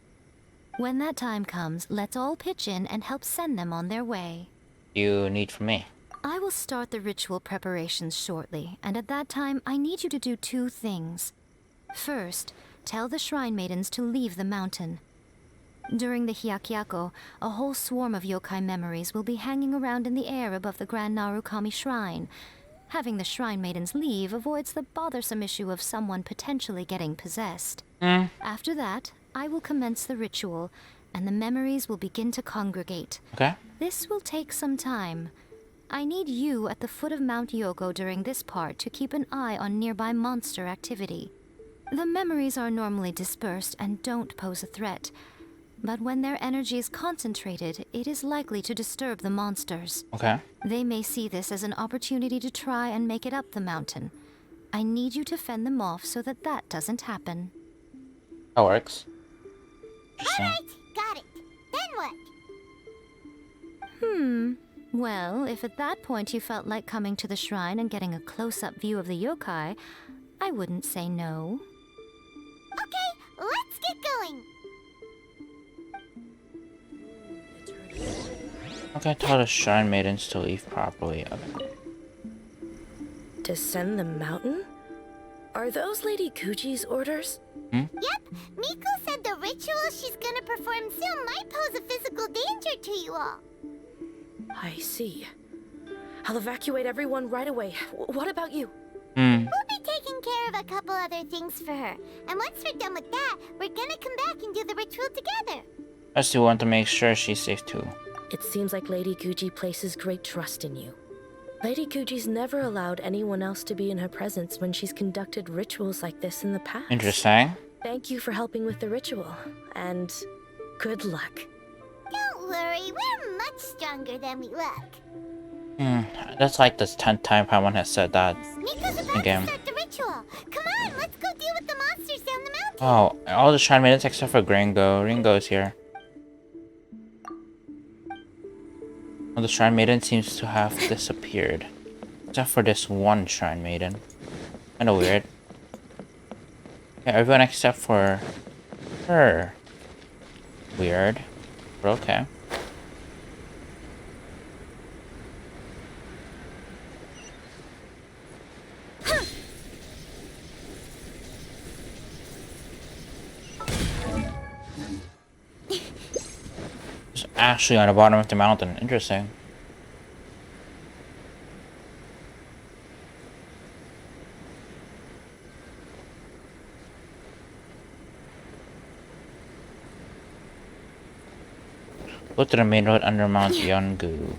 When that time comes, let's all pitch in and help send them on their way. You need from me. I will start the ritual preparations shortly, and at that time, I need you to do two things. First, tell the Shrine Maidens to leave the mountain. During the Hyakyako, a whole swarm of yokai memories will be hanging around in the air above the Grand Narukami Shrine. Having the Shrine Maidens leave avoids the bothersome issue of someone potentially getting possessed. After that, I will commence the ritual, and the memories will begin to congregate. Okay. This will take some time. I need you at the foot of Mount Yogo during this part to keep an eye on nearby monster activity. The memories are normally dispersed and don't pose a threat, but when their energy is concentrated, it is likely to disturb the monsters. Okay. They may see this as an opportunity to try and make it up the mountain. I need you to fend them off so that that doesn't happen. That works. Alright, got it. Then what? Well, if at that point you felt like coming to the shrine and getting a close-up view of the yokai, I wouldn't say no. Okay, let's get going. Okay, tell the Shrine Maidens to leave properly. Okay. Descend the mountain? Are those Lady Kuji's orders? Yep, Miko said the ritual she's gonna perform soon might pose a physical danger to you all. I see. I'll evacuate everyone right away. What about you? We'll be taking care of a couple other things for her. And once we're done with that, we're gonna come back and do the ritual together. I still want to make sure she's safe too. It seems like Lady Kuji places great trust in you. Lady Kuji's never allowed anyone else to be in her presence when she's conducted rituals like this in the past. Interesting. Thank you for helping with the ritual, and good luck. Don't worry, we're much stronger than we look. That's like the 10th time someone has said that Miko's about again. to start the ritual. Come on, let's go deal with the monsters down the mountain. Oh, all the Shrine Maidens except for Gringo. Ringo's here. Well, the Shrine Maiden seems to have disappeared. Except for this one Shrine Maiden. Kinda weird. Yeah, everyone except for her. Weird. But okay. actually on the bottom of the mountain. Interesting. Go to the main road under Mount Yongu.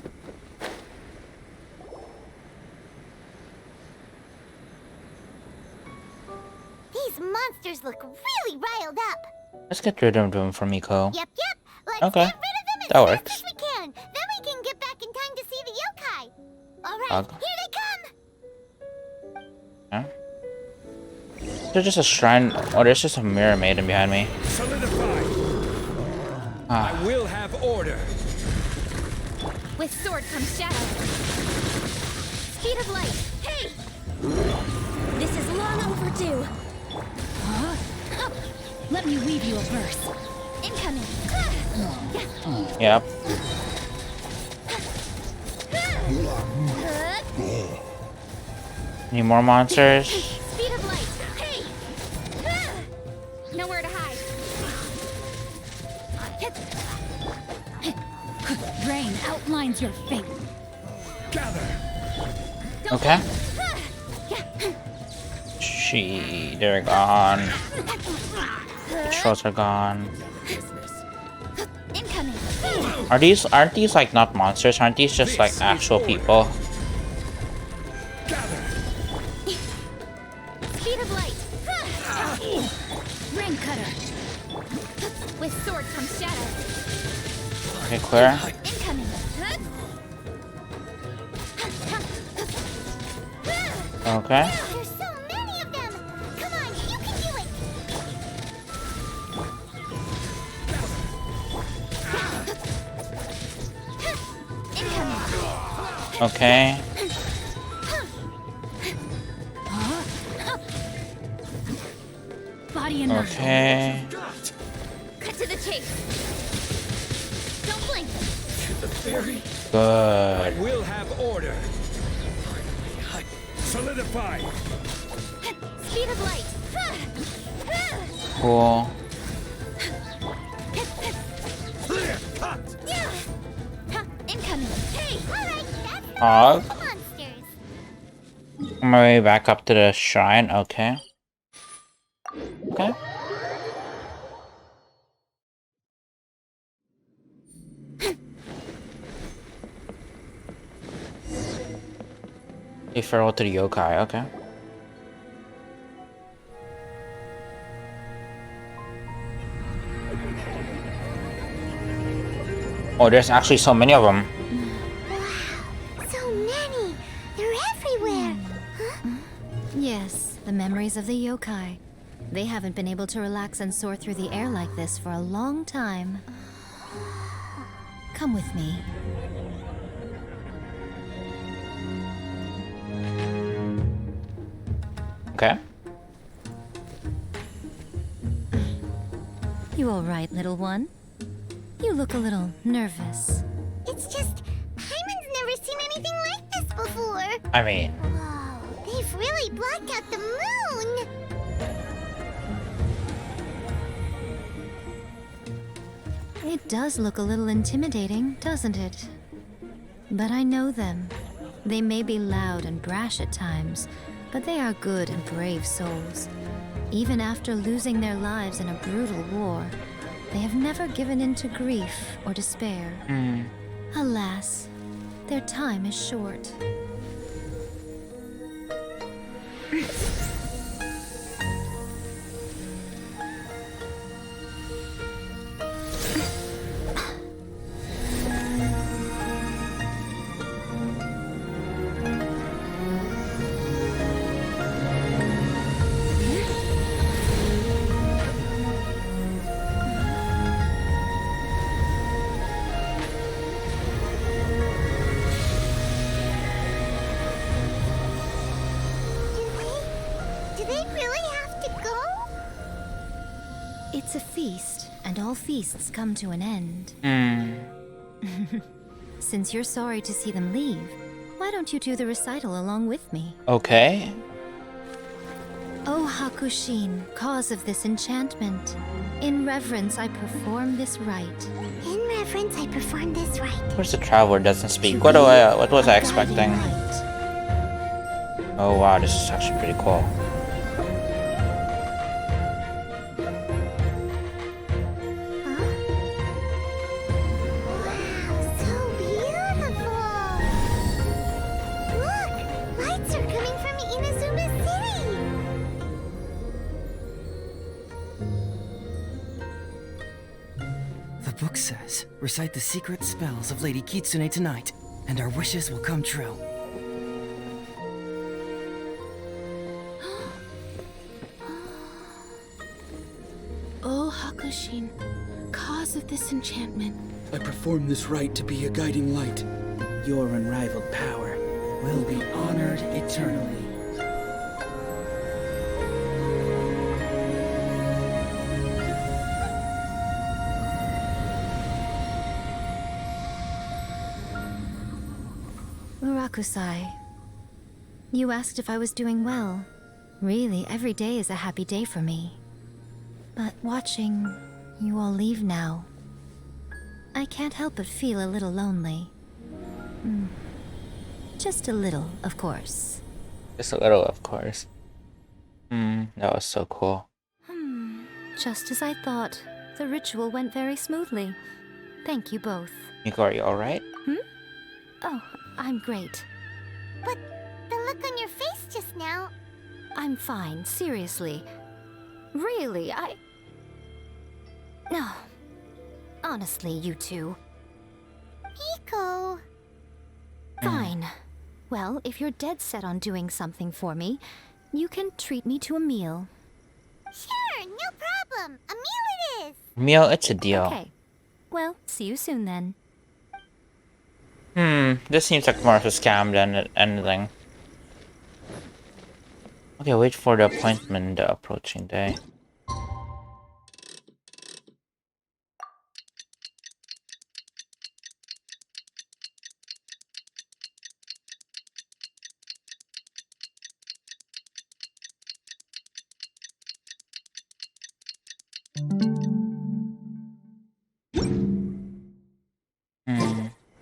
These monsters look really riled up. Let's get rid of them for Miko. Yep. Let's Okay. get rid of them as That fast works. as we can. Then we can get back in time to see the yokai. All right, Ugh. here they come. Huh? There's just a shrine. Oh, there's just a mirror maiden behind me. Solidify. I will have order. With sword comes shadow. Speed of light. Hey! This is long overdue. Huh? Let me weave you a verse. Incoming. Yep. Any more monsters? Speed of light. Hey! Nowhere to hide. Rain outlines your fate. Gather. Okay. They're gone. The trolls are gone. Incoming. Aren't these like not monsters? Aren't these just like actual people? Speed of light. Rain cutter. With sword comes shadow. Okay, clear. Incoming. Okay. There's so many of them. Come on, you can do it. Okay. Body and mind. Okay. Cut to the chase. Don't blink. Good. Will have order. Solidify. Speed of light. Cool. Incoming. Hey, all right. Hog. Monsters. On my way back up to the shrine. Okay. Okay. A farewell to the yokai. Okay. Oh, there's actually so many of them. So many. They're everywhere. Huh? Yes, the memories of the yokai. They haven't been able to relax and soar through the air like this for a long time. Come with me. Okay. You all right, little one? You look a little nervous. It's just, Paimon's never seen anything like this before. I mean, Whoa, they've really blocked out the moon. It does look a little intimidating, doesn't it? But I know them. They may be loud and brash at times, but they are good and brave souls. Even after losing their lives in a brutal war, they have never given in to grief or despair. Alas, their time is short. Do they really have to go? It's a feast, and all feasts come to an end. Since you're sorry to see them leave, why don't you do the recital along with me? okay. O Hakushin, cause of this enchantment, in reverence I perform this rite. In reverence, I perform this rite. Of course, the traveler doesn't speak. What was I expecting? Oh wow, this is actually pretty cool. The book says, recite the secret spells of Lady Kitsune tonight, and our wishes will come true. Oh, Hakushin, cause of this enchantment. I perform this rite to be a guiding light. Your unrivaled power will be honored eternally. Murakusai, you asked if I was doing well. Really, every day is a happy day for me. But watching you all leave now, I can't help but feel a little lonely. Just a little, of course. Just a little, of course. That was so cool. Just as I thought, the ritual went very smoothly. Thank you both. Miko, are you alright? Oh, I'm great. But the look on your face just now... I'm fine, seriously. Really, No. Honestly, you two. Miko... Fine. Well, if you're dead set on doing something for me, you can treat me to a meal. Sure, no problem. A meal it is. Meal, it's a deal. Okay. Well, see you soon then. This seems like more of a scam than anything. Okay, wait for the appointment, the approaching day.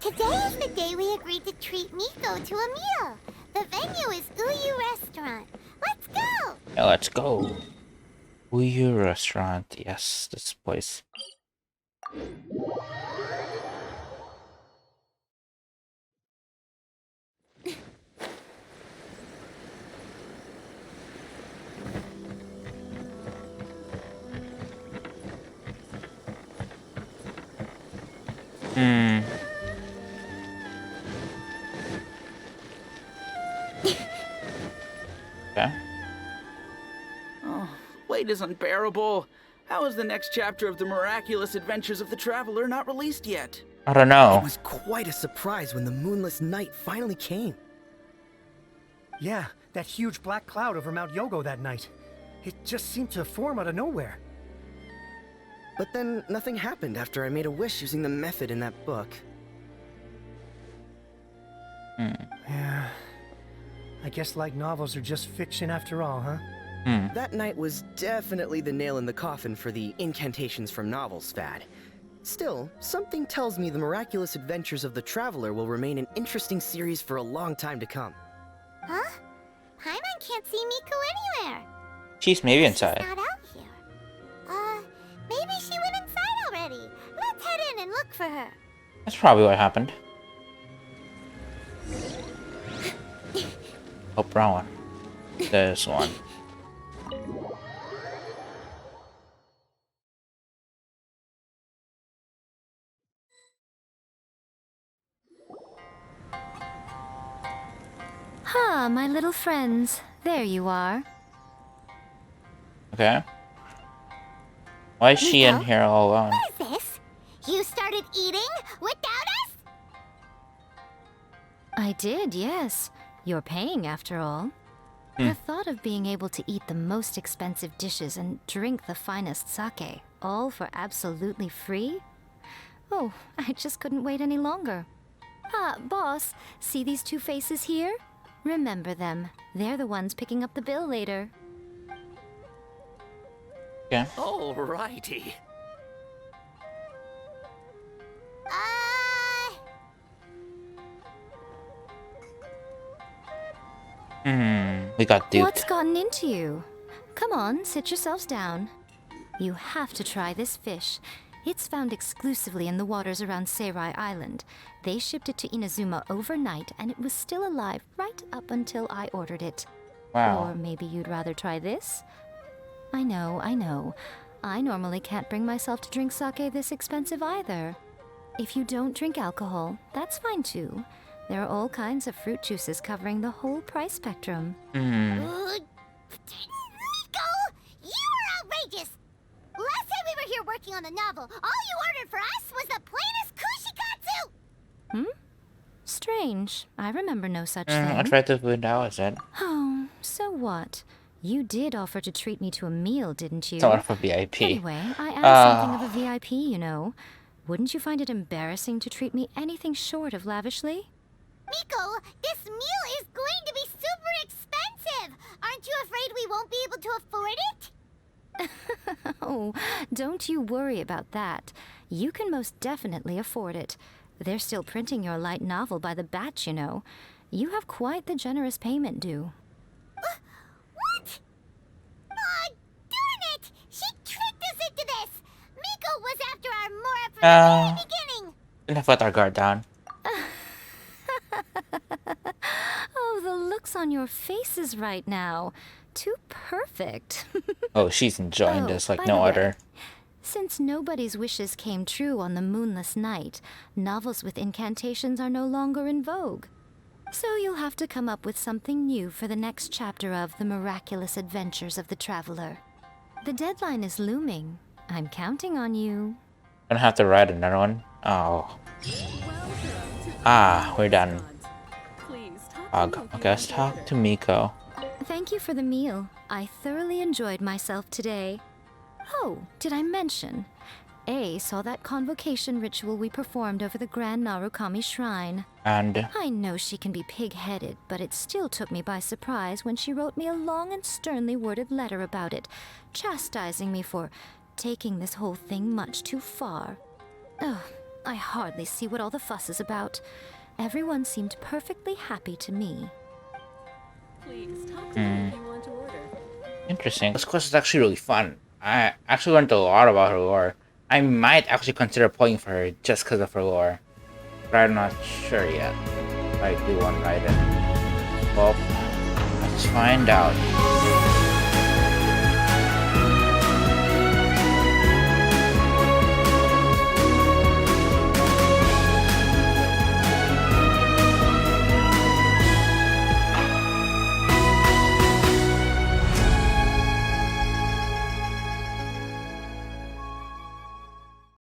Today is the day we agreed to treat Miko to a meal. The venue is Uyu Restaurant. Let's go! Yeah, let's go. Uyu Restaurant. Yes, this place. Okay. Oh, wait is unbearable. How is the next chapter of the miraculous adventures of the traveler not released yet? I don't know. It was quite a surprise when the moonless night finally came. Yeah, that huge black cloud over Mount Yogo that night. It just seemed to form out of nowhere. But then nothing happened after I made a wish using the method in that book. Yeah. I guess light novels are just fiction after all, huh? That night was definitely the nail in the coffin for the incantations from novels fad. Still, something tells me the miraculous adventures of the traveler will remain an interesting series for a long time to come. Huh? Paimon can't see Miko anywhere. She's maybe inside. She's not out here. Maybe she went inside already. Let's head in and look for her. That's probably what happened. Oh, brown one. This one. Ah, my little friends. There you are. Okay. Why is she in Miko? here all alone? What is this? You started eating without us? I did, yes. You're paying after all. The thought of being able to eat the most expensive dishes and drink the finest sake, all for absolutely free? Oh, I just couldn't wait any longer. Ah, boss, see these two faces here? Remember them. They're the ones picking up the bill later. Yeah. Alrighty. We got duped. What's gotten into you? Come on, sit yourselves down. You have to try this fish. It's found exclusively in the waters around Seirai Island. They shipped it to Inazuma overnight, and it was still alive right up until I ordered it. Wow. Or maybe you'd rather try this? I know. I normally can't bring myself to drink sake this expensive either. If you don't drink alcohol, that's fine too. There are all kinds of fruit juices covering the whole price spectrum. Miko! You are outrageous! Last time we were here working on the novel, all you ordered for us was the plainest kushikatsu! Strange. I remember no such thing. I tried to find out, is it? Oh, so what? You did offer to treat me to a meal, didn't you? Sort of a VIP. Anyway, I am something of a VIP, you know. Wouldn't you find it embarrassing to treat me anything short of lavishly? Miko, this meal is going to be super expensive! Aren't you afraid we won't be able to afford it? Oh, don't you worry about that. You can most definitely afford it. They're still printing your light novel by the batch, you know. You have quite the generous payment due. What? Aw, darn it! She tricked us into this! Miko was after our Mora from the very beginning! Let's put our guard down. Oh, the looks on your faces right now. Too perfect. Oh, she's enjoying this like no by the other. way, since nobody's wishes came true on the moonless night, novels with incantations are no longer in vogue. So you'll have to come up with something new for the next chapter of The Miraculous Adventures of the Traveler. The deadline is looming. I'm counting on you. Gonna have to write another one. Oh. We're done. Okay, let's talk to Miko. Thank you for the meal. I thoroughly enjoyed myself today. Oh, did I mention? A saw that convocation ritual we performed over the Grand Narukami Shrine. And I know she can be pig-headed, but it still took me by surprise when she wrote me a long and sternly worded letter about it, chastising me for taking this whole thing much too far. Oh, I hardly see what all the fuss is about. Everyone seemed perfectly happy to me. Please talk to me if you want to order. Interesting. This quest is actually really fun. I actually learned a lot about her lore. I might actually consider playing for her just because of her lore. But I'm not sure yet. If I do want to write it. Well, let's find out.